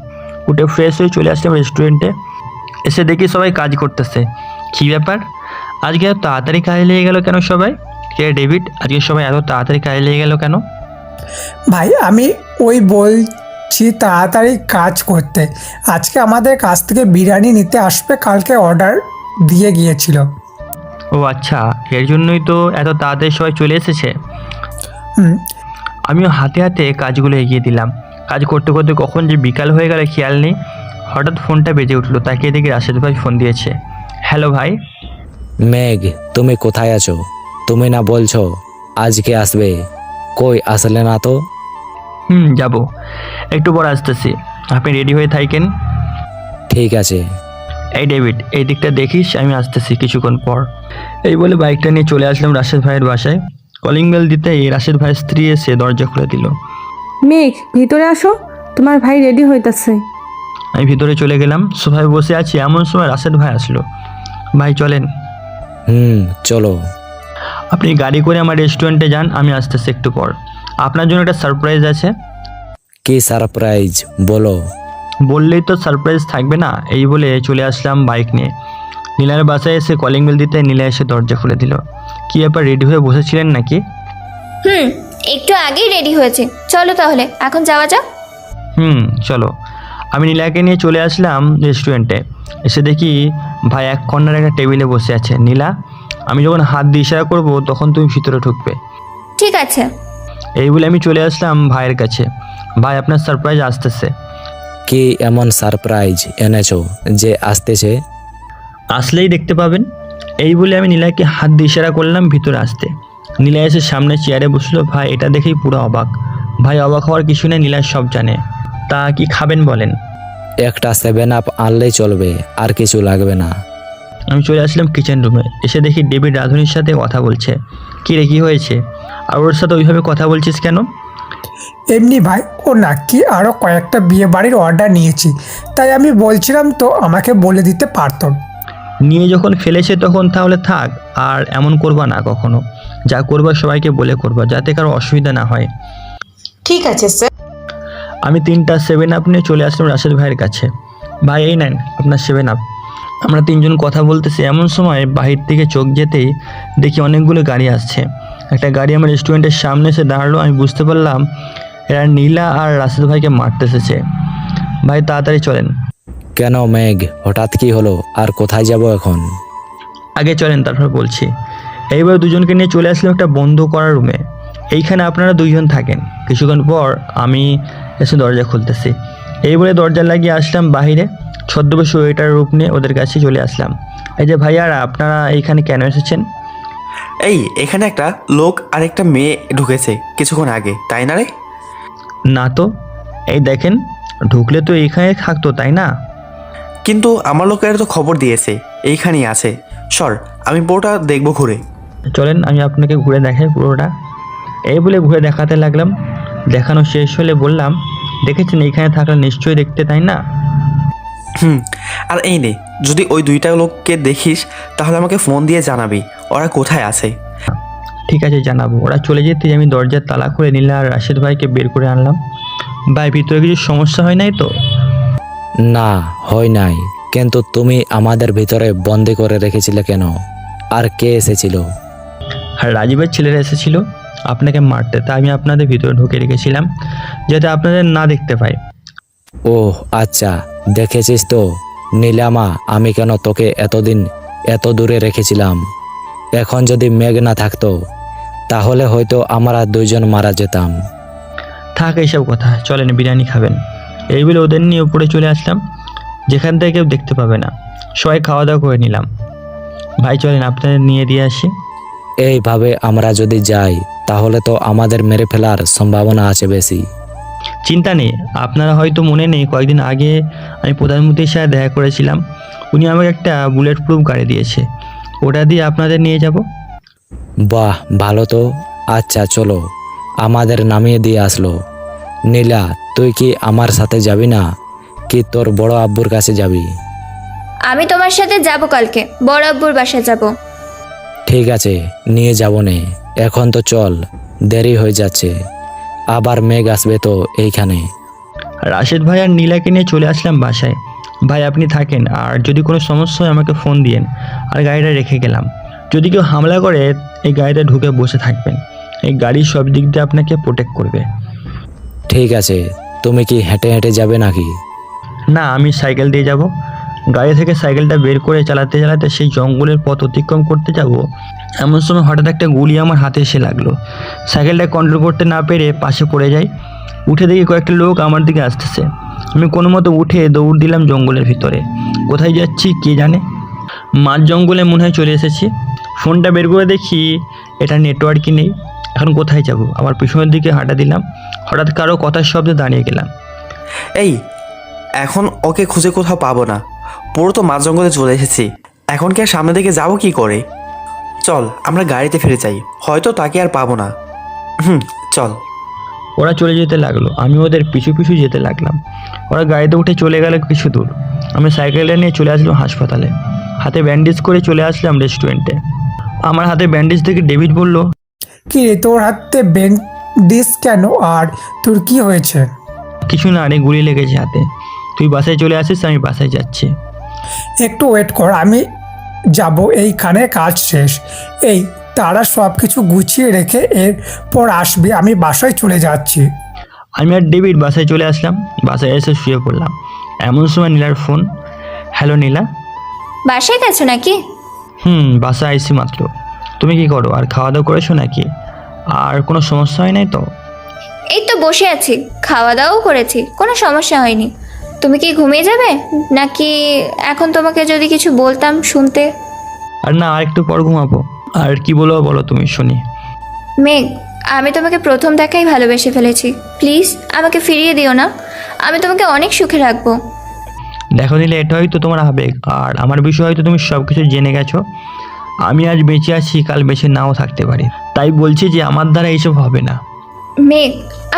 উঠে ফ্রেশ হয়ে চলে আসলাম রেস্টুরেন্টে। এসে দেখি সবাই কাজ করতেছে। কী ব্যাপার, আজকে এত তাড়াতাড়ি কাজে লেগে গেল কেন সবাই? কে ডেভিড, আজকে সবাই এত তাড়াতাড়ি কাজে লেগে গেল কেন? ভাই আমি বলছি তাড়াতাড়ি কাজ করতে। আজকে আমাদের কাছ থেকে বিরিয়ানি নিতে আসবে, কালকে অর্ডার দিয়ে গিয়েছিল। ও আচ্ছা, এর জন্যই তো এত তাড়াতাড়ি সবাই চলে এসেছে। হুম। আমিও হাতে হাতে কাজগুলো এগিয়ে দিলাম। কাজ করতে করতে কখন যে বিকাল হয়ে গেল খেয়াল নেই। হঠাৎ ফোনটা বেজে উঠলো, তাকিয়ে দেখি রাশেদ ভাই ফোন দিয়েছে। হ্যালো ভাই। মেঘ, তুমি কোথায় আছো? তুমি না বলছো আজকে আসবে, কই আসলে না তো? যাব, একটু পর আসতেছি, আপনি রেডি হয়ে থাকেন। ঠিক আছে। এই ডেভিড, এই দিকটা দেখিস, আমি আসতেছি কিছুক্ষণ পর। এই বলে বাইকটা নিয়ে চলে আসলাম রাশেদ ভাইয়ের বাসায়। কলিং বেল দিতেই রাশেদ ভাইয়ের স্ত্রী এসে দরজা খুলে দিল। মেঘ, ভিতরে আসো, তোমার ভাই রেডি হইতাছে। আমি ভিতরে চলে গেলাম। সোফায় বসে আছি, এমন সময় রাশেদ ভাই আসলো। ভাই চলেন। চলো। আপনি গাড়ি করে আমার রেস্টুরেন্টে যান, আমি আসতেছি একটু পর। আপনার জন্য একটা সারপ্রাইজ আছে। কি সারপ্রাইজ, বলো। বললেই তো সারপ্রাইজ থাকবে না। এই বলে চলে আসলাম বাইক নিয়ে। নীলার বাসায় এসে কলিং বেল দিতে নীলা এসে দরজা খুলে দিল। কি ব্যাপার, রেডি হয়ে বসেছিলেন নাকি? একটু আগেই রেডি হয়েছে, চলো তাহলে এখন যাওয়া যাক। চলো। আমি নীলাকে নিয়ে চলে আসলাম রেস্টুরেন্টে। এসে দেখি ভাই এক কর্নারে একটা টেবিলে বসে আছে। নীলা, আমি যখন হাত দিয়ে ইশারা করবো তখন তুমি ভিতরে ঢুকবে। ঠিক আছে। এই বলে আমি চলে আসলাম ভাইয়ের কাছে। ভাই, আপনার সারপ্রাইজ আসতেছে। কি এমন সারপ্রাইজ এনেছো যে আসতেছে? আসলেই দেখতে পাবেন। এই বলে আমি নীলাকে হাত দিয়ে ইশারা করলাম ভিতরে আসতে। নীলা এসে সামনে চেয়ারে বসলো। ভাই এটা দেখেই পুরো অবাক। ভাই, অবাক হওয়ার কিছু নেই, নীলা সব জানে। তা কি খাবেন বলেন? একটা 7 আপ আনলেই চলবে, আর কিছু লাগবে না। আমি চলে আসলাম কিচেন রুমে। এসে দেখি ডেভিড রাধুনির সাথে কথা বলছে। কি রে, কি হয়েছে? আর ওর সাথে ওইভাবে কথা বলছিস কেন? এমনি ভাই, ও নাকি আরও কয়েকটা বিয়ে বাড়ির অর্ডার নিয়েছি, তাই আমি বলছিলাম তো আমাকে বলে দিতে পারতাম। নিয়ে যখন ফেলেছে তখন তাহলে থাক, আর এমন করবা না কখনো। যা করবা সবাইকে বলে করবা, যাতে কারো অসুবিধা না হয়। ঠিক আছে স্যার। আমি 3টা 7 আপ নিয়ে চলে আসলাম রাশেদ ভাইয়ের কাছে। ভাই এই নেন আপনার 7 আপ। আমরা 3জন কথা বলতেছি, এমন সময় বাহির থেকে চোখ যেতেই দেখি অনেকগুলো গাড়ি আসছে। একটা গাড়ি আমার রেস্টুরেন্টের সামনে এসে দাঁড়ালো। আমি বুঝতে পারলাম এরা নীলা আর রাশেদ ভাইকে মারতে এসেছে। ভাই তাড়াতাড়ি চলেন। কেন মেঘ, হঠাৎ কি হলো? আর কোথায় যাব এখন? আগে চলেন, তারপর বলছি। এইবার দুজনকে নিয়ে চলে আসলাম একটা বন্ধ করা রুমে। এইখানে আপনারা 2জন থাকেন। কিছুক্ষণ পর আমি এসে দরজা খুলতেছি। এই বলে দরজা লাগিয়ে আসলাম বাহিরে। ছদ্মবেশ ওয়েটার রূপ নিয়ে ওদের কাছে চলে আসলাম। এই যে ভাইয়ারা, আপনারা এইখানে কেন এসেছেন? এখানে একটা লোক আর একটা মেয়ে ঢুকেছে কিছুক্ষণ আগে, তাই না রে? না তো, এই দেখেন, ঢুকলে তো এইখানে থাকতো, তাই না? কিন্তু আমার লোকের তো খবর দিয়েছে এইখানেই আছে। সর, আমি পুরোটা দেখবো ঘুরে। চলেন, আমি আপনাকে ঘুরে দেখাই পুরোটা। এই বলে ঘুরে দেখাতে লাগলাম। দেখানো শেষ হলে বললাম, দেখেছেন এইখানে থাকলে নিশ্চয়ই দেখতে, তাই না? আর এই নে, যদি ওই 2টা লোককে দেখিস তাহলে আমাকে ফোন দিয়ে জানাবি ওরা কোথায় আছে। ঠিক আছে, জানাবো। ওরা চলে যেতেই আমি দরজার তালা খুলে নীলা আর রাশেদ ভাইকে বের করে আনলাম। ভাই, ভিতরে কিছু সমস্যা হয় নাই তো? না, হয় নাই। কিন্তু তুমি আমাদের ভিতরে বন্দি করে রেখেছিলে কেন? আর কে এসেছিল? আর রাজীবের ছেলেরা এসেছিল আপনাকে মারতে, তাই আমি আপনাদের ভিতরে ঢুকে রেখেছিলাম যাতে আপনাদের না দেখতে পাই। ওহ আচ্ছা, দেখেছিস তো নীলামা, আমি কেন তোকে এতদিন এত দূরে রেখেছিলাম। এখন যদি মেঘ না থাকতো তাহলে হয়তো আমরা 2জন মারা যেতাম। থাক এইসব কথা, চলেন বিরিয়ানি খাবেন। এই বলে ওদের নিয়ে উপরে চলে আসলাম, যেখান থেকে কেউ দেখতে পাবে না। সবাই খাওয়া দাওয়া করে নিলাম। ভাই চলেন আপনাদের নিয়ে দিয়ে আসি। এইভাবে আমরা যদি যাই তাহলে তো আমাদের মেরে ফেলার সম্ভাবনা আছে বেশি। চিন্তা নেই, আপনারা হয়তো মনে নেই কয়েকদিন আগে আমি প্রধানমন্ত্রীর সাথে দেখা করেছিলাম। উনি আমাকে একটা বুলেট প্রুফ গাড়ি দিয়েছে, ওটা দিয়ে আপনাদের নিয়ে যাব। বাহ, ভালো তো। আচ্ছা চলো, আমাদের নামিয়ে দিয়ে আসলো। নীলা, তুই কি আমার সাথে যাবি না? নাকি তোর বড় আব্বুর কাছে যাবি? আমি তোমার সাথে যাব কালকে, বড় আব্বুর বাসায় যাব। ঠিক আছে, নিয়ে যাব নে। এখন তো চল, দেরি হয়ে যাচ্ছে, আবার মেঘ আসবে তো এইখানে। রাশেদ ভাই আর নীলাকে নিয়ে চলে আসলাম বাসায়। ভাই আপনি থাকেন, আর যদি কোনো সমস্যা হয় আমাকে ফোন দিয়েন। আর গাড়িটা রেখে গেলাম, যদি কেউ হামলা করে এই গাড়িতে ঢুকে বসে থাকবেন। এই গাড়ি সব দিক দিয়ে আপনাকে প্রোটেক্ট করবে। ঠিক আছে, তুমি কি হেঁটে হেঁটে যাবে নাকি? না, আমি সাইকেল দিয়ে যাব। গাড়ি থেকে সাইকেলটা বের করে চালাতে চালাতে সেই জঙ্গলের পথ অতিক্রম করতে যাব, এমন সময় হঠাৎ একটা গুলি আমার হাতে এসে লাগলো। সাইকেলটা কন্ট্রোল করতে না পেরে পাশে পড়ে যাই। উঠে দেখি কয়েকটা লোক আমার দিকে আসতেছে। আমি কোনো মতো উঠে দৌড় দিলাম জঙ্গলের ভিতরে। কোথায় যাচ্ছি কে জানে, মাঝ জঙ্গলে মনে হয় চলে এসেছি। ফোনটা বের করে দেখি এটা নেটওয়ার্কই নেই। এখন কোথায় যাব? আবার পিছনের দিকে হাঁটা দিলাম। হঠাৎ কারো কথার শব্দে দাঁড়িয়ে গেলাম। এই এখন ওকে খুঁজে কোথাও পাবো না, পুরো তো মাঝ জঙ্গলে চলে এসেছি। এখন কি আর সামনের দিকে যাবো কি করে? চল আমরা গাড়িতে ফিরে যাই, হয়তো তাকে আর পাবো না। চল। ওরা চলে যেতে লাগলো, আমি ওদের পিছু পিছু যেতে লাগলাম। ওরা গাড়িতে উঠে চলে গেল কিছু দূর। আমি সাইকেলটা নিয়ে চলে আসলাম হাসপাতালে। হাতে ব্যান্ডেজ করে চলে আসলাম রেস্টুরেন্টে। আমার হাতে ব্যান্ডেজ দেখে ডেভিড বলল, কি রে, তোর হাতে ব্যান্ডেজ কেন? আর তোর কি হয়েছে? কিছু না রে, গুলি লেগেছে হাতে। তুই বাসায় চলে আসিস, আমি বাসায় যাচ্ছি। একটু ওয়েট কর, আমি যাব, এইখানে কাজ শেষ। এই তারা সব কিছু গুছিয়ে রেখে এরপর আসবে, আমি বাসায় চলে যাচ্ছি। আমি আর ডেভিড বাসায় চলে আসলাম। বাসায় এসে শুয়ে পড়লাম। এমন সময় নীলার ফোন। হ্যালো নীলা। বাসায় গেছো নাকি? বাসায় আইসি মাত্র। তুমি কি করো? আর খাওয়া দাওয়া করেছো নাকি? আর কোনো সমস্যা হয় নাই তো? এই তো বসে আছি, খাওয়া দাওয়াও করেছি, কোনো সমস্যা হয়নি। তুমি কি ঘুমিয়ে যাবে নাকি এখন তোমাকে যদি কিছু বলতাম শুনতে? আর না, আর একটু পর ঘুমাবো। আর কি বলো বলো, তুমি শুনি। মেঘ, আমি তোমাকে প্রথম দেখাই ভালোবেসে ফেলেছি। প্লিজ আমাকে ফিরিয়ে দিও না, আমি তোমাকে অনেক সুখে রাখবো। দেখো নিলে, এটা হয়তো তোমার আবেগ, আর আমার বিষয় হয়তো তুমি সব কিছু জেনে গেছো। আমি আজ বেঁচে আছি, কাল বেঁচে নাও থাকতে পারি। তাই বলছি যে আমার দ্বারা এইসব হবে না। মেঘ,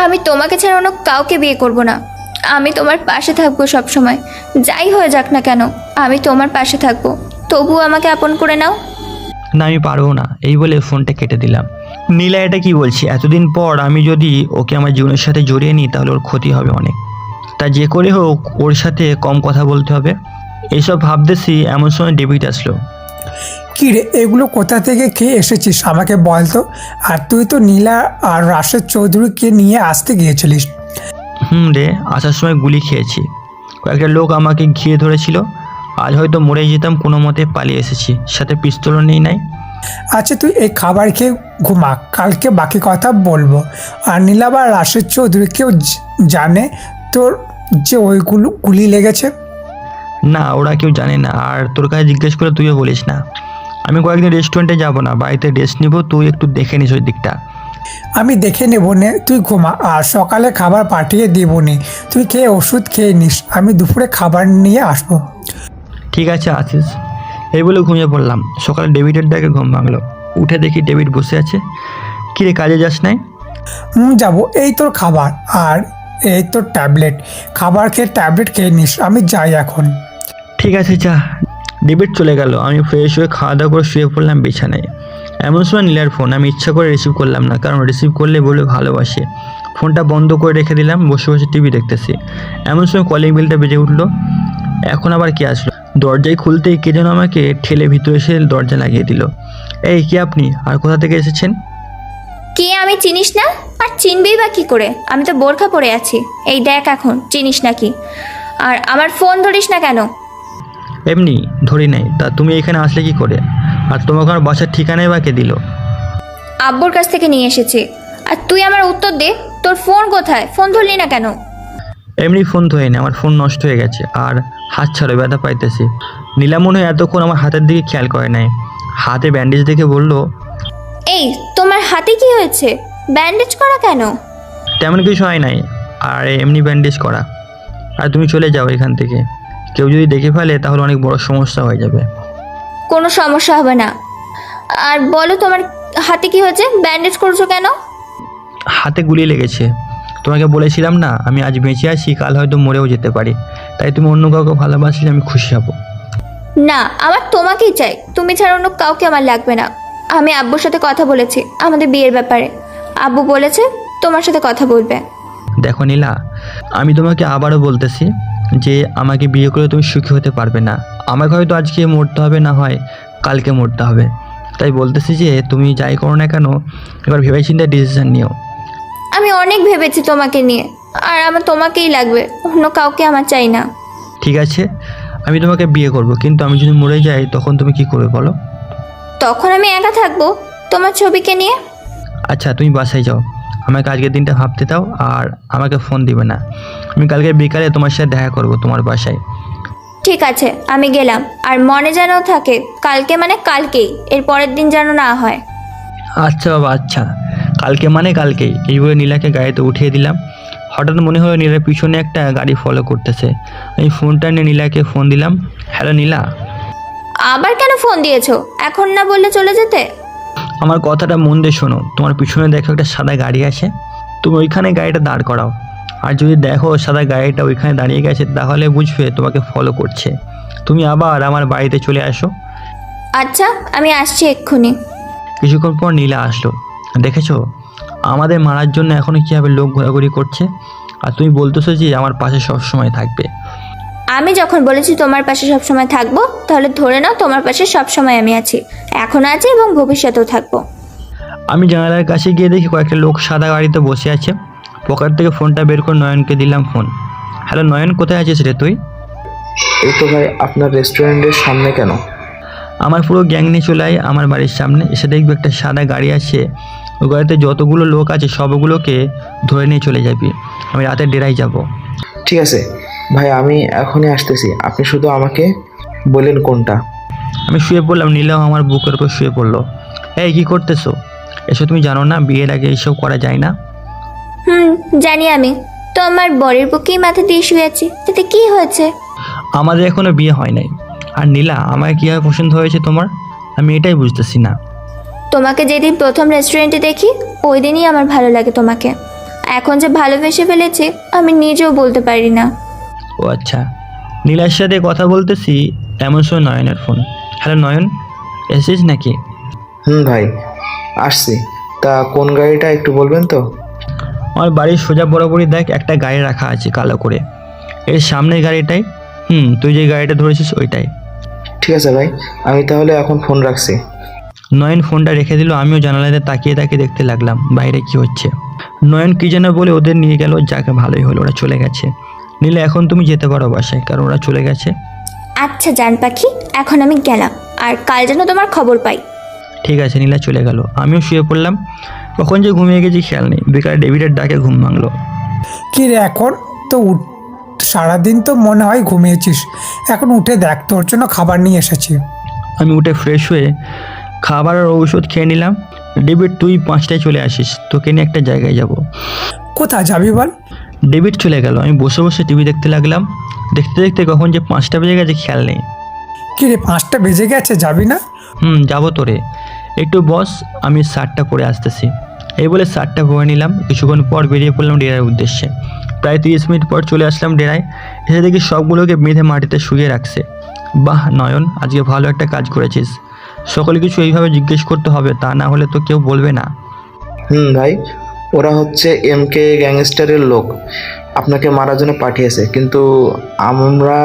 আমি তোমাকে ছাড়া অন্য কাউকে বিয়ে করব না। আমি তোমার পাশে থাকবো সব সময়, যাই হয়ে যাক না কেন আমি তোমার পাশে থাকবো। তবুও আমাকে আপন করে নাও। না, আমি পারবো না, এই বলে ফোনটা কেটে দিলাম। নীলা এটা কি বলছি? এতদিন পর আমি যদি ওকে আমার জীবনের সাথে জড়িয়ে নিই তাহলে ওর ক্ষতি হবে অনেক। তা যে করে হোক ওর সাথে কম কথা বলতে হবে। এইসব ভাবতেছি এমন সময় ডেভিড আসলো। কি রে, এগুলো কোথা থেকে খেয়ে এসেছিস আমাকে বল তো? আর তুই তো নীলা আর রাশেদ চৌধুরীকে নিয়ে আসতে গিয়েছিলিস। রে, আসার সময় গুলি খেয়েছি। কয়েকটা লোক আমাকে ঘিরে ধরেছিল। আজ হয়তো মরে যেতাম, কোনো মতে পালিয়ে এসেছি, সাথে পিস্তলও নেই নাই। আচ্ছা তুই এই খাবার খেয়ে ঘুমা, কালকে বাকি কথা বলবো। আর নীলা বা রাশেদ চৌধুরী কেউ জানে তোর যে ওইগুলো গুলি লেগেছে? না, ওরা কেউ জানে না। আর তোর কাছে জিজ্ঞেস করে তুইও বলিস না। আমি কয়েকদিন রেস্টুরেন্টে যাব না, বাড়িতে রেস্ট নিব। তুই একটু দেখে নিস ওই দিকটা। আমি দেখে নেব নে, তুই ঘুমা। আর সকালে খাবার পাঠিয়ে দেব নে, তুই খেয়ে ওষুধ খেয়ে নিস, আমি দুপুরে খাবার নিয়ে আসবো। ঠিক আছে, আসিস। এই বলে ঘুমিয়ে পড়লাম। সকালে ডেভিডের ডাকে ঘুম ভাঙলো। উঠে দেখি ডেভিড বসে আছে। কিরে, কাজে যাস নাই? যাবো, এই তোর খাবার আর এই তোর ট্যাবলেট। খাবার খেয়ে ট্যাবলেট খেয়ে নিস, আমি যাই এখন। ঠিক আছে, যা। ডেভিড চলে গেল। আমি ফ্রেশ হয়ে খাওয়া দাওয়া করে শুয়ে পড়লাম বিছানায়। এমন সময় নীলার ফোন। আমি ইচ্ছা করে রিসিভ করলাম না, কারণ রিসিভ করলে বলে ভালোবাসে। ফোনটা বন্ধ করে রেখে দিলাম, বসে বসে টিভি দেখতেছি। এমন সময় কলিং বেলটা বেজে উঠলো। এখন আবার কে আসলো? দরজায় খুলতেই কে যেন আমাকে ঠেলে ভিতরে এসে দরজা লাগিয়ে দিল। এই, কে আপনি? আর কোথা থেকে এসেছেন? কে আমি চিনিস না? আর চিনবেই বা কি করে? আমি তো বোরখা পরে আছি, এই দেখ। এখন চিনিস নাকি? আর আমার ফোন ধরিস না কেন? এমনি ধরি নাই। তা তুমি এখানে আসলে কি করে? আর তোমাকে আমার বাসার ঠিকানাই বা কে দিল? আব্বুর কাছ থেকে নিয়ে এসেছি। আর তুই আমার উত্তর দে, তোর ফোন কোথায়? ফোন ধরলি না কেন? এমনি ফোন ধরে না, আমার ফোন নষ্ট হয়ে গেছে। আর হাত ছাড়ো, ব্যথা পাইতেছি। নীলা মনে হয় এতক্ষণ আমার হাতের দিকে খেয়াল করে নাই। হাতে ব্যান্ডেজ দেখে বলল, এই তোমার হাতে কি হয়েছে? ব্যান্ডেজ করা কেন? তেমন কিছু হয় নাই, আর এমনি ব্যান্ডেজ করা। আর তুমি চলে যাও এখান থেকে। কেউ যদি দেখে ফেলে তাহলে অনেক বড় সমস্যা হয়ে যাবে। কোনো সমস্যা হবে না। আর বলো, তোমার হাতে কি হয়েছে? ব্যান্ডেজ করছো কেন? হাতে গুলি লেগেছে। তোমাকে বলেছিলাম না আমি আজ বেঁচে আছি, কাল হয়তো মরেও যেতে পারি, তাই তুমি অন্য কাউকে ভালোবাসলে আমি খুশি হব। না, আমার তোমাকেই চাই, তুমি ছাড়া অন্য কাউকে আমার লাগবে না। আমি আব্বুর সাথে কথা বলেছি আমাদের বিয়ের ব্যাপারে, আব্বু বলেছে তোমার সাথে কথা বলবে। দেখো নীলা, আমি তোমাকে আবারও বলতেছি যে আমাকে বিয়ে করে তুমি সুখী হতে পারবে না। আমাকে হয়তো আজকে মরতে হবে, না হয় কালকে মরতে হবে। তাই বলতেছি যে তুমি যাই করো না কেন, এবার ভেবেচিন্তে ডিসিশন নিও। আমি অনেক ভেবেছি তোমাকে নিয়ে, আর আমার তোমাকেই লাগবে, অন্য কাউকে আমার চাই না। ঠিক আছে, আমি তোমাকে বিয়ে করব, কিন্তু আমি যদি মরে যাই তখন তুমি কি করবে বলো? তখন আমি একা থাকবো তোমার ছবিকে নিয়ে। আচ্ছা, তুমি বাসায় যাও, আমাকে আজকের দিনটা ভাবতে দাও, আর আমাকে ফোন দিবে না। আমি কালকে বিকালে তোমার সাথে দেখা করব তোমার বাসায়। ঠিক আছে, আমি গেলাম। আর মনে যেন থাকে কালকে মানে কালকেই, এর পরের দিন যেন না হয়। আচ্ছা বাবা, আচ্ছা, কালকে মানে কালকেই। এই বলে নীলাকে গাড়িতে উঠিয়ে দিলাম। হঠাৎ মনে হলো নীলার পিছনে একটা গাড়ি ফলো করতেছে। আমি ফোনটা নিয়ে নীলাকে ফোন দিলাম। হ্যালো নীলা। আবার কেন ফোন দিয়েছো? এখন না বললে চলে যেতে। আমার কথাটা মন দিয়ে শোনো, তোমার পিছনে দেখো একটা সাদা গাড়ি আছে, তুমি ওইখানে গাড়িটা দাঁড় করাও। আর যদি দেখো সাদা গাড়িটা ওইখানে দাঁড়িয়ে গেছে, তাহলে বুঝবে তোমাকে ফলো করছে। তুমি আবার আমার বাড়িতে চলে আসো। আচ্ছা, আমি আসছি এক্ষুনি। কিছুক্ষণ পর নীলা আসলো। দেখেছো আমাদের মারার জন্য এখনো কীভাবে লোক ঘোরাঘুরি করছে, আর তুমি বলতেছো যে আমার পাশে সব সময় থাকবে। আমি যখন বলেছি তোমার পাশে সবসময় থাকবো, তাহলে ধরে নাও তোমার পাশে সবসময় আমি আছি, এখনো আছি এবং ভবিষ্যতেও থাকবো। আমি জানালার কাছে গিয়ে দেখি কয়েকটা লোক সাদা গাড়িতে বসে আছে। পকেট থেকে ফোনটা বের করে নয়নকে দিলাম ফোন। হ্যালো নয়ন, কোথায় আছিস রে তুই? এই তো ভাই, আপনার রেস্টুরেন্টের সামনে কেন? আমার পুরো গ্যাং নিয়ে চলে আয় আমার বাড়ির সামনে, এসে দেখবি একটা সাদা গাড়ি আছে, ওই গাড়িতে যতগুলো লোক আছে সবগুলোকে ধরে নিয়ে চলে যাবি। আমি রাতের ডেরায় যাব। ঠিক আছে ভাই, আমি এখনই আসতেছি, আপনি শুধু আমাকে বলেন কোনটা। আমি শুয়ে পড়লাম, নীলাও আমার বুকের উপর শুয়ে পড়লো। এই কী করতেছো? এসব তুমি জানো না বিয়ের আগে এইসব করা যায় না? জানি আমি, তো আমার বরের বুকেই মাথা দিয়ে শুয়ে আছি, তাতে কি হয়েছে? আমাদের এখনো বিয়ে হয় নাই। আর নীলা, আমাকে কীভাবে পছন্দ হয়েছে তোমার, আমি এটাই বুঝতেছি না। তোমাকে যেদিন প্রথম রেস্টুরেন্টে দেখি ওই দিনই আমার ভালো লাগে তোমাকে। এখন যে ভালোবেসে ফেলেছি আমি নিজেও বলতে পারি না। ও আচ্ছা, নীলার সাথে কথা বলতেছি, এমন সময় নয়নের ফোন। হ্যালো নয়ন, এসেছিস নাকি? ভাই আসছি, তা কোন গাড়িটা একটু বলবেন তো? আমার বাড়ির সোজা বরাবরই দেখ একটা গাড়ি রাখা আছে কালো করে, এর সামনের গাড়িটাই। তুই যে গাড়িটা ধরেছিস ওইটাই। ঠিক আছে ভাই, আমি তাহলে এখন ফোন রাখছি। নয়ন ফোনটা রেখে দিল। আমিও জানালাতে তাকিয়ে তাকিয়ে দেখতে লাগলাম বাইরে কি হচ্ছে। নয়ন কি যেন বলে ওদের নিয়ে গেল, যাকে ভালোই হলো, ওরা চলে গেছে। নীলা, এখন তুমি যেতে পারো বাসায়, কারণ ওরা চলে গেছে। আচ্ছা জান পাখি, এখন আমি গেলাম, আর কাল যেন তোমার খবর পাই। ঠিক আছে। নীলা চলে গেল, আমিও শুয়ে পড়লাম। কখন যে ঘুমিয়ে গেছি খেয়াল নেই। বিকালে ডেভিডের ডাকে ঘুম ভাঙলো। কি রে, এখন তো সারাদিন তো মনে হয় ঘুমিয়েছিস, এখন উঠে দেখ, তোর জন্য খাবার নিয়ে এসেছি। আমি উঠে ফ্রেশ হয়ে খাবার আর ঔষধ খেয়ে নিলাম। ডেভিড, তুই 5টায় চলে আসিস, তোকে নিয়ে একটা জায়গায় যাব। কোথায় যাবি বল? ডেভিড চলে গেল। আমি বসে বসে টিভি দেখতে লাগলাম। দেখতে দেখতে কখন যে 5টা বেজে গেছে খেয়াল নেই। কি রে, 5টা বেজে গেছে, যাবি না? যাবো তোরে, একটু বস, আমি শার্টটা পরে আসতেছি। এই বলে শার্টটা পরে নিলাম। কিছুক্ষণ পর বেরিয়ে পড়লাম ডেরার উদ্দেশ্যে। প্রায় 30 মিনিট পর চলে আসলাম ডেরায়। এসে দেখি সবগুলোকে বেঁধে মাটিতে শুয়ে রাখছে। বাহ নয়ন, আজকে ভালো একটা কাজ করেছিস। সকলে কিছু এইভাবে জিজ্ঞেস করতে হবে, তা না হলে তো কেউ বলবে না। ভাই, ওরা হচ্ছে MK গ্যাংস্টারের লোক, আপনাকে মারার জন্য পাঠিয়েছে, কিন্তু আমরা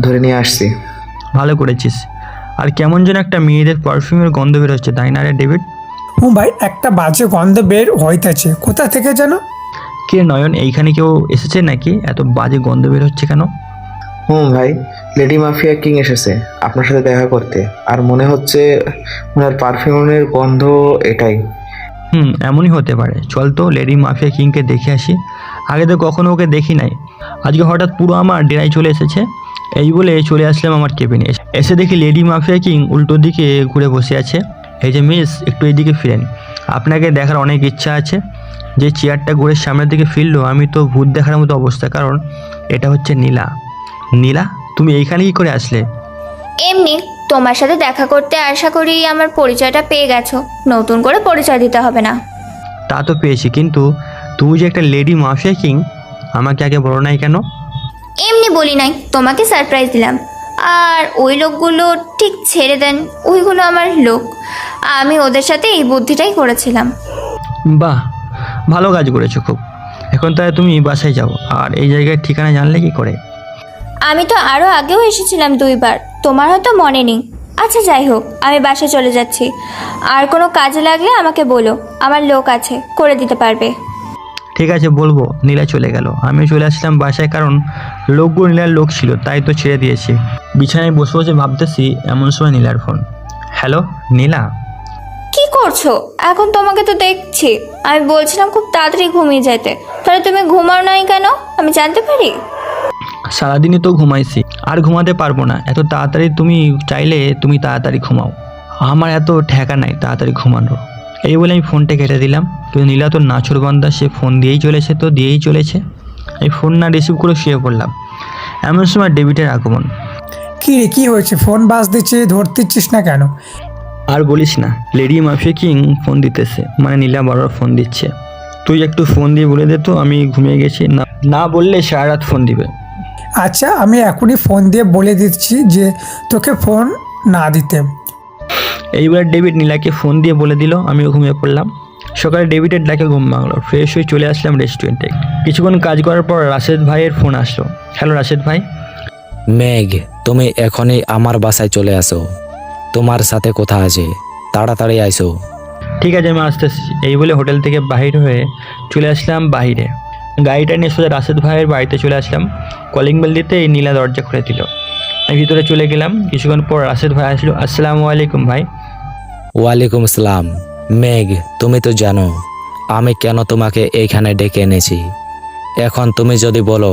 ধরে নিয়ে আসছি। ভালো করেছিস। আর কেমন যেন একটা মেয়েদের পারফিউমের গন্ধ বেরোচ্ছে, তাই না রে ডেভিড? ভাই, একটা বাজে গন্ধ বের হইতেছে, কোথা থেকে যেন। কে নয়ন, এইখানে কেউ এসেছে নাকি? এত বাজে গন্ধ বের হচ্ছে কেন? ভাই, লেডি মাফিয়া কিং এসেছে আপনার সাথে দেখা করতে, আর মনে হচ্ছে ওনার পারফিউমের গন্ধ এটাই। এমনই হতে পারে। চল তো লেডি মাফিয়া কিংকে দেখে আসি, আগে তো কখনো ওকে দেখি নাই। আজকে হঠাৎ পুরো আমার ডেরায় চলে এসেছে। এই বলে চলে আসলাম আমার কেবিনে। এসে দেখি লেডি মাফিয়া কিং উল্টো দিকে ঘুরে বসে আছে। এই যে মিস, একটু এইদিকে ফিরেন, আপনাকে দেখার অনেক ইচ্ছা আছে। যে চেয়ারটা ঘুরে সামনের দিকে ফিরলো, আমি তো ভূত দেখার মতো অবস্থা, কারণ এটা হচ্ছে নীলা। নীলা, তুমি এইখানে কি করে আসলে? এমনি তোমার সাথে দেখা করতে আশা করি আমার পরিচয়টা পেয়ে গেছো, নতুন করে পরিচয় দিতে হবে না। তা তো পেয়েছি, কিন্তু তুমি যে একটা লেডি মাফিয়া কিং, আমাকে আগে বলো নাই কেন? এমনি বলি নাই, তোমাকে সারপ্রাইজ দিলাম। আর ওই লোকগুলো ঠিক ছেড়ে দেন, ওইগুলো আমার লোক। আমি ওদের সাথে এই বুদ্ধিটাই করেছিলাম। বাহ, ভালো কাজ করেছো খুব। এখন তাহলে তুমি বাসায় যাও। আর এই জায়গার ঠিকানা জানলে কি করে? আমি তো আরও আগেও এসেছিলাম 2 বার, তোমার হয়তো মনে নেই। আচ্ছা যাই হোক, আমি বাসায় চলে যাচ্ছি। আর কোনো কাজে লাগলে আমাকে বলো, আমার লোক আছে, করে দিতে পারবে। ঠিক আছে, বলবো। নীলা চলে গেল। আমিও চলে আসলাম বাসায়, কারণ লোকগুলো নীলার লোক ছিল, তাই তো ছেড়ে দিয়েছি। বিছানায় বসে বসে ভাবতেছি, এমন সময় নীলার ফোন। হ্যালো নীলা। কি করছো এখন? তোমাকে তো দেখছি। আমি বলছিলাম খুব তাড়াতাড়ি ঘুমিয়ে যেতে, তাহলে তুমি ঘুমাও নাই কেন আমি জানতে পারি? সারাদিনই তো ঘুমাইছি, আর ঘুমাতে পারবো না। এত তাড়াতাড়ি তুমি চাইলে তুমি তাড়াতাড়ি ঘুমাও, আমার এত ঠেকা নাই তাড়াতাড়ি ঘুমানোর। এই বলে আমি ফোনটা কেটে দিলাম। কিন্তু নীলা তো নাছরবান্ধা, সে ফোন দিয়েই চলেছে। আমি ফোন না রিসিভ করে শুয়ে পড়লাম। এমন সময় ডেভিডের আগমন। কি রে, কি হয়েছে? ফোন বাজ দিচ্ছে, ধরতেছিস না কেন? আর বলিস না, লেডি মাফিয়া কিং ফোন দিতেছে, মানে নীলা বারবার ফোন দিচ্ছে। তুই একটু ফোন দিয়ে বলে দে তো আমি ঘুমিয়ে গেছি, না বললে সারা রাত ফোন দিবে। আচ্ছা, আমি এখনই ফোন দিয়ে বলে দিচ্ছি যে তোকে ফোন না দিতে। এইবার ডেভিড নীলাকে ফোন দিয়ে বলে দিল, আমিও ঘুমিয়ে পড়লাম। সকালে ডেভিডের ডাকে ঘুম ভাঙলো। ফ্রেশ হয়ে চলে আসলাম রেস্টুরেন্টে। কিছুক্ষণ কাজ করার পর রাশেদ ভাইয়ের ফোন আসলো। হ্যালো রাশেদ ভাই। মেঘ, তুমি এখনই আমার বাসায় চলে আসো, তোমার সাথে কথা আছে, তাড়াতাড়ি আইসো। ঠিক আছে, আমি আসতেছি। এই বলে হোটেল থেকে বাহির হয়ে চলে আসলাম বাহিরে। গাড়িটা নিয়ে সোজা রাশেদ ভাইয়ের বাড়িতে চলে আসলাম। কলিং বেল দিতে এই নীলা দরজা খুলে দিল। আমি ভিতরে চলে গেলাম। কিছুক্ষণ পর রাশেদ ভাই আসলো। আসসালামু আলাইকুম ভাই। ওয়ালাইকুম আসসালাম। মেঘ, তুমি তো জানো আমি কেন তোমাকে এইখানে ডেকে এনেছি। এখন তুমি যদি বলো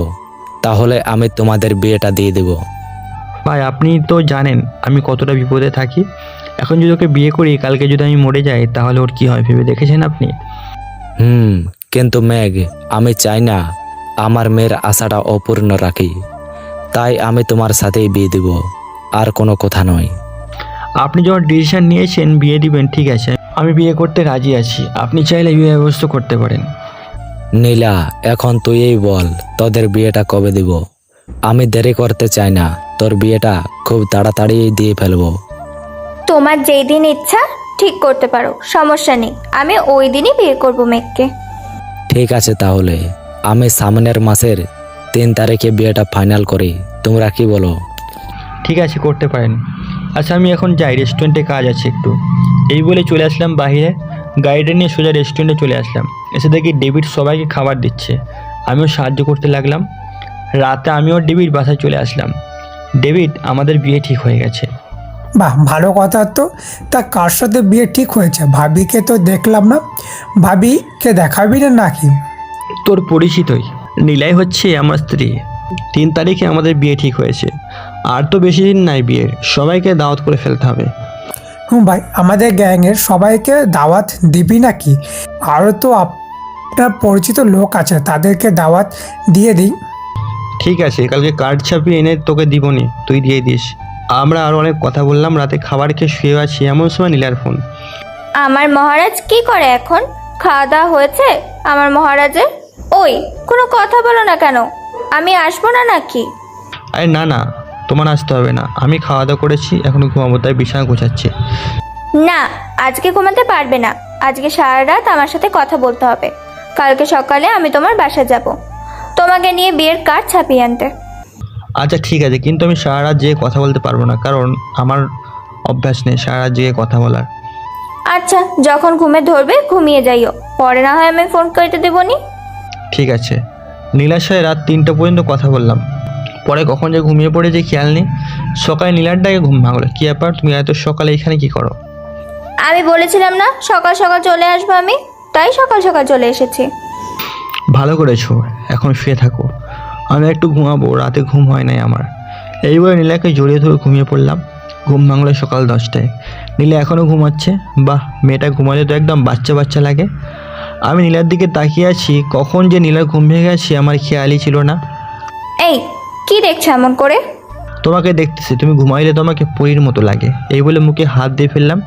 তাহলে আমি তোমাদের বিয়েটা দিয়ে দেব। ভাই আপনি তো জানেন আমি কতটা বিপদে থাকি। এখন যদি ওকে বিয়ে করি, কালকে যদি আমি মরে যাই, তাহলে ওর কি হয় ভেবে দেখেছেন আপনি? কিন্তু মেঘ, আমি চাই না আমার মেয়ের আশাটা অপূর্ণ রাখি, তাই আমি তোমার সাথেই বিয়ে দেব, আর কোনো কথা নয়। আপনি যখন ডিসিশন নিয়েছেন বিয়ে দিবেন, ঠিক আছে, আমি বিয়ে করতে রাজি আছি। আপনি চাইলে বিয়ে ব্যবস্থা করতে পারেন। নীলা, এখন তুইই বল তোদের বিয়েটা কবে দিব? আমি দেরি করতে চাই না, তোর বিয়েটা খুব তাড়াতাড়ি দিয়ে ফেলবো। তোমার যেই দিন ইচ্ছা ঠিক করতে পারো, সমস্যা নেই। আমি ওই দিনই বিয়ে করবো মেঘকে। ঠিক আছে, তাহলে আমি সামনের মাসের 3 তারিখে বিয়েটা ফাইনাল করি, তোমরা কি বলো? ঠিক আছে, করতে পারেন। আচ্ছা আমি এখন যাই, রেস্টুরেন্টে কাজ আছে একটু। এই বলে চলে আসলাম বাইরে। গাড়িটা নিয়ে সোজা রেস্টুরেন্টে চলে আসলাম। এসে দেখি ডেভিড সবাইকে খাবার দিচ্ছে। আমিও সাহায্য করতে লাগলাম। রাতে আমিও ডেভিড বাসায় চলে আসলাম। ডেভিড, আমাদের বিয়ে ঠিক হয়ে গেছে। বাহ, ভালো কথা তো। তা কার সাথে বিয়ে ঠিক হয়েছে? ভাবিকে তো দেখলাম না, ভাবিকে দেখাবি না নাকি? তোর পরিচিতই, নীলাই হচ্ছে আমার স্ত্রী। 3 তারিখে আমাদের বিয়ে ঠিক হয়েছে। আর তো বেশি দিন নাই বিয়ের, সবাইকে দাওয়াত করে ফেলতে হবে। ভাই, আমাদের গ্যাংয়ের সবাইকে দাওয়াত দিবি নাকি? আরও তো আপনার পরিচিত লোক আছে, তাদেরকে দাওয়াত দিয়ে দিই। ঠিক আছে, কালকে কার্ড ছাপিয়ে এনে তোকে দিবনি, তুই দিয়ে দিস। আমরা আরও অনেক কথা বললাম। রাতে খাবার খেয়ে শুয়ে আছি, এমন সময় নীলার ফোন। আমার মহারাজ কি করে এখন? খাওয়া দাওয়া হয়েছে আমার মহারাজের? ওই কোনো কথা বলো না কেন? আমি আসবো না নাকি? আরে না না, তোমার আসতে হবে না, আমি খাওয়া দাওয়া করেছি, এখন ঘুমাবো, তাই বিছানা গোছাচ্ছি। না, আজকে ঘুমাতে পারবে না। আজকে সারা রাত আমার সাথে কথা বলতে হবে। কালকে সকালে আমি তোমার বাসায় যাব, তোমাকে নিয়ে বিয়ের কার্ড ছাপিয়ে আনতে। আচ্ছা ঠিক আছে, কিন্তু আমি সারা রাত যেয়ে কথা বলতে পারবো না, কারণ আমার অভ্যাস নেই সারা রাত যেয়ে কথা বলার। আচ্ছা, যখন ঘুমে ধরবে ঘুমিয়ে যাইও, পরে না হয় আমি ফোন করতে দেবনি। ঠিক আছে। নীলার সাথে রাত 3টা পর্যন্ত কথা বললাম। পরে কখন যে ঘুমিয়ে পড়ে যে খেয়াল নেই। সকালে নীলার ডাকে ঘুম ভাঙলো। কী ব্যাপার, তুমি এত সকালে এখানে কি করো? আমি বলেছিলাম না সকাল সকাল চলে আসবো আমি, তাই সকাল সকাল চলে এসেছি। ভালো করেছো, এখন শুয়ে থাকো, আমি একটু ঘুমাবো, রাতে ঘুম হয় নাই আমার। এইবার নীলাকে জড়িয়ে ধরে ঘুমিয়ে পড়লাম। ঘুম ভাঙলো সকাল 10টায়। নীলা এখনও ঘুমাচ্ছে। বাহ, মেয়েটা ঘুমালে তো একদম বাচ্চা বাচ্চা লাগে। আমি নীলার দিকে তাকিয়ে আছি, কখন যে নীলার ঘুম ভেঙে গেছে আমার খেয়ালই ছিল না। এই কি দেখছো এমন করে? তোমাকে দেখতেছি, তুমি ঘুমাইলে তোমাকে পরীর মতো লাগে। এই বলে মুখে হাত দিয়ে ফেললাম।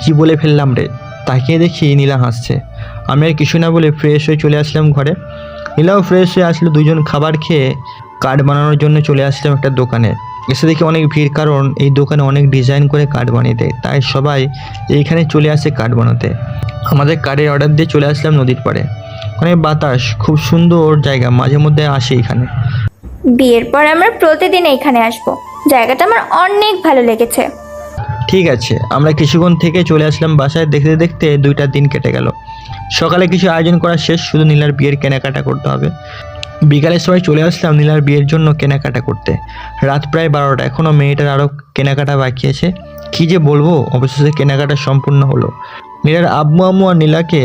কি বলে ফেললাম রে? তাকিয়ে দেখি নীলা হাসছে। আমি আর কিছু না বলে ফ্রেশ হয়ে চলে আসলাম ঘরে। নীলাও ফ্রেশ হয়ে আসলো, দুজন খাবার খেয়ে কার্ড বানানোর জন্য চলে আসলাম একটা দোকানে। এসে দেখি অনেক ভিড়, কারণ এই দোকানে অনেক ডিজাইন করে কার্ড বানিয়ে দেয়, তাই সবাই এইখানে চলে আসে কার্ড বানাতে। আমাদের কার্ডের অর্ডার দিয়ে চলে আসলাম নদীর পাড়ে। অনেক বাতাস, খুব সুন্দর জায়গা, মাঝে মধ্যে আসে এখানে। বিয়ের পর আমরা প্রতিদিন এইখানে আসবো, জায়গাটা আমার অনেক ভালো লেগেছে। ঠিক আছে, আমরা কিছুক্ষণ থেকে চলে আসলাম বাসায়। দেখতে দেখতে 2টা দিন কেটে গেল। সকালে কিছু আয়োজন করা শেষ, শুধু নীলার বিয়ের কেনাকাটা করতে হবে। বিকালের সময় চলে আসলাম নীলার বিয়ের জন্য কেনাকাটা করতে। রাত প্রায় 12টা, এখনও মেয়েটার আরও কেনাকাটা বাকি আছে। কী যে বলবো, অবশেষে কেনাকাটা সম্পূর্ণ হলো। নীলার আব্বু আম্মু আর নীলাকে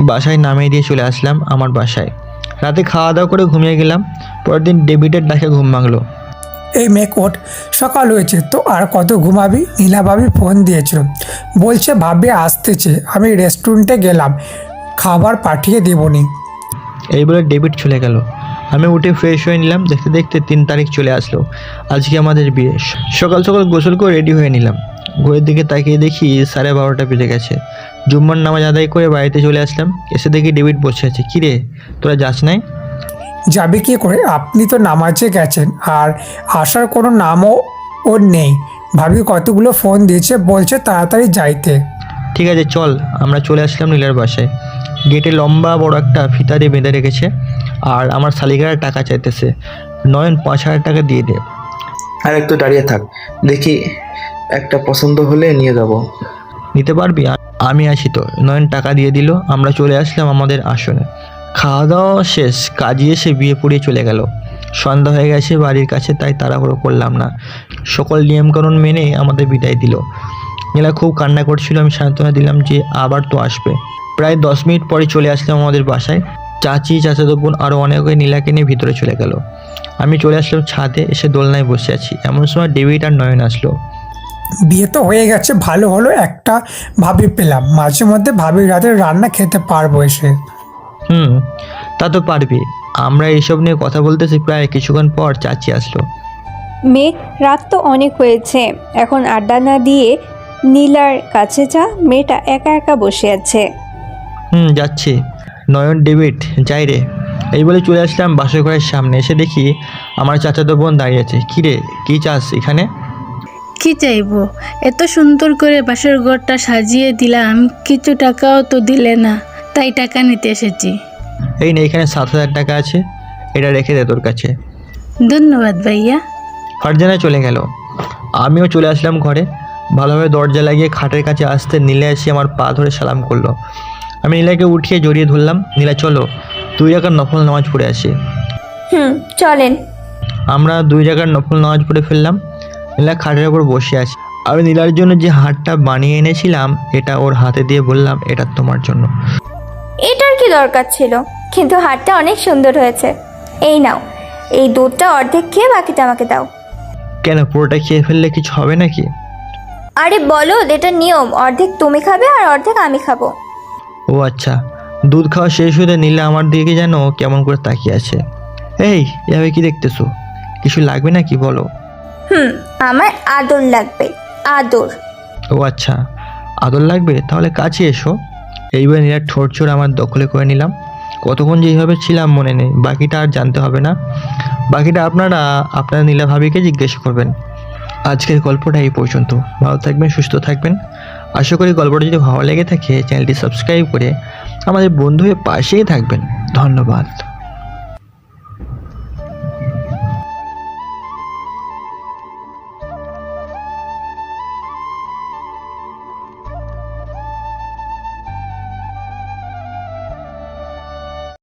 বাসায় নামিয়ে দিয়ে চলে আসলাম আমার বাসায়। রাতে খাওয়া দাওয়া করে ঘুমিয়ে গেলাম। পরের দিন ডেভিডের ডাকে ঘুম ভাঙলো। এই মেঘ ওঠ, সকাল হয়েছে তো আর কত ঘুমাবি? নীলা ভাবি ফোন দিয়েছিল, বলছে ভাবি আসতেছে, আমি রেস্টুরেন্টে গেলাম, খাবার পাঠিয়ে দেবনি। এই বলে ডেভিড চলে গেল। আমি উঠে ফ্রেশ হয়ে নিলাম। দেখতে দেখতে 3 তারিখ চলে আসলো, আজকে আমাদের বিয়ে। সকাল সকাল গোসল করে রেডি হয়ে নিলাম। ঘড়ির দিকে তাকিয়ে দেখি 12:30 বেজে গেছে। জুম্মার নামাজ আদায় করে বাড়িতে চলে আসলাম। এসে দেখি ডেভিড বসে আছে। কী রে, তোরা যাস নাই? যাবে কি করে, আপনি তো নামাজে গেছেন, আর আসার কোনো নামও ওর নেই। ভাবি কতগুলো ফোন দিয়েছে, বলছে তাড়াতাড়ি যাইতে। ঠিক আছে চল, আমরা চলে আসলাম নীলার বাসায়। গেটে লম্বা বড় একটা ফিতা দিয়ে বেঁধে রেখেছে, আর আমার শালিকারা টাকা চাইতেছে। নয়ন 5,000 টাকা দিয়ে দে। আর একটু দাঁড়িয়ে থাক, দেখি একটা পছন্দ হলে নিয়ে যাব। নিতে পারবি? আমি আসি তো। নয়ন টাকা দিয়ে দিল। আমরা চলে আসলাম আমাদের আসনে। খাওয়া দাওয়া শেষ, কাজে এসে বিয়ে পড়িয়ে চলে গেল। সন্ধ্যা হয়ে গেছে বাড়ির কাছে, তাই তাড়াহুড়ো করলাম না। সকল নিয়মকানুন মেনে আমাদের বিদায় দিল। নীলা খুব কান্না করছিল। আমি সান্ত্বনা দিলাম যে আবার তো আসবে। প্রায় 10 মিনিট পরে চলে আসলাম আমাদের বাসায়। চাচি, চাচাতো বোন আরও অনেকে নীলাকে নিয়ে ভিতরে চলে গেল। আমি চলে আসলাম ছাদে, এসে দোলনায় বসে আছি। এমন সময় ডেভিড আর নয়ন আসলো। বিয়ে তো হয়ে গেছে, ভালো হলো একটা ভাবি পেলাম, মাঝে মধ্যে ভাবির রাতে রান্না খেতে পারবো এসে। তা তো পারবি। আমরা এইসব নিয়ে কথা বলতেছি, প্রায় কিছুক্ষণ পর চাচি আসলো। মেঘ, রাত তো অনেক হয়েছে, এখন আড্ডা না দিয়ে নীলার কাছে যা, মেয়েটা একা একা বসে আছে। যাচ্ছি। নয়ন, ডেভিড, যাই রে। এই বলে চলে আসলাম বাসর ঘরের সামনে। এসে দেখি আমার চাচাতো বোন দাঁড়িয়ে আছে। কী রে, কী চাস এখানে? কি চাইবো, এত সুন্দর করে বাসর ঘরটা সাজিয়ে দিলাম, কিছু টাকাও তো দিলে না, তাই টাকা নিতে এসেছি। এই না, এখানে 7,000 টাকা আছে, এটা রেখে দে তোর কাছে। ধন্যবাদ ভাইয়া। ফারজানা চলে গেল। আমিও চলে আসলাম ঘরে। ভালোভাবে দরজা লাগিয়ে খাটের কাছে আসতে নীলা এসে আমার পা ধরে সালাম করলো। আমি নীলাকে উঠিয়ে জড়িয়ে ধরলাম। নীলা চলো 2 জায়গার নফল নামাজ পড়ে আসি। চলেন। আমরা 2 জায়গার নফল নামাজ পড়ে ফেললাম। নীলা খাটের ওপর বসে আছে। আমি নীলার জন্য যে হারটা বানিয়ে এনেছিলাম, এটা ওর হাতে দিয়ে বললাম, এটা তোমার জন্য। এটার কি দরকার ছিল? কিন্তু হারটা অনেক সুন্দর হয়েছে। এই নাও, এই দুধটা অর্ধেক খেয়ে বাকিটা আমাকে দাও। কেন, পুরোটা খেয়ে ফেললে কিছু হবে নাকি? আরে বলো, এটা নিয়ম, অর্ধেক তুমি খাবে আর অর্ধেক আমি খাবো। ও আচ্ছা। দুধ খাওয়া শেষ হতে নীলা আমার দিকে যেন কেমন করে তাকিয়ে আছে। এই, এভাবে কি দেখতেছো? কিছু লাগবে নাকি বলো? আমার আদর লাগবে, আদর। ও আচ্ছা, আদর লাগবে, তাহলে কাছে এসো। এইবার নীলার ঠোঁট চোর আমার দখলে করে নিলাম। কতক্ষণ যে এইভাবে ছিলাম মনে নেই, বাকিটা আর জানতে হবে না। বাকিটা আপনারা নীলা ভাবিকে জিজ্ঞেস করবেন। আজকের গল্পটা এই পর্যন্ত। ভালো থাকবেন, সুস্থ থাকবেন। আশা করি গল্পটা যদি ভালো লেগে থাকে চ্যানেলটি সাবস্ক্রাইব করে আমাদের বন্ধু হয়ে পাশেই থাকবেন। ধন্যবাদ।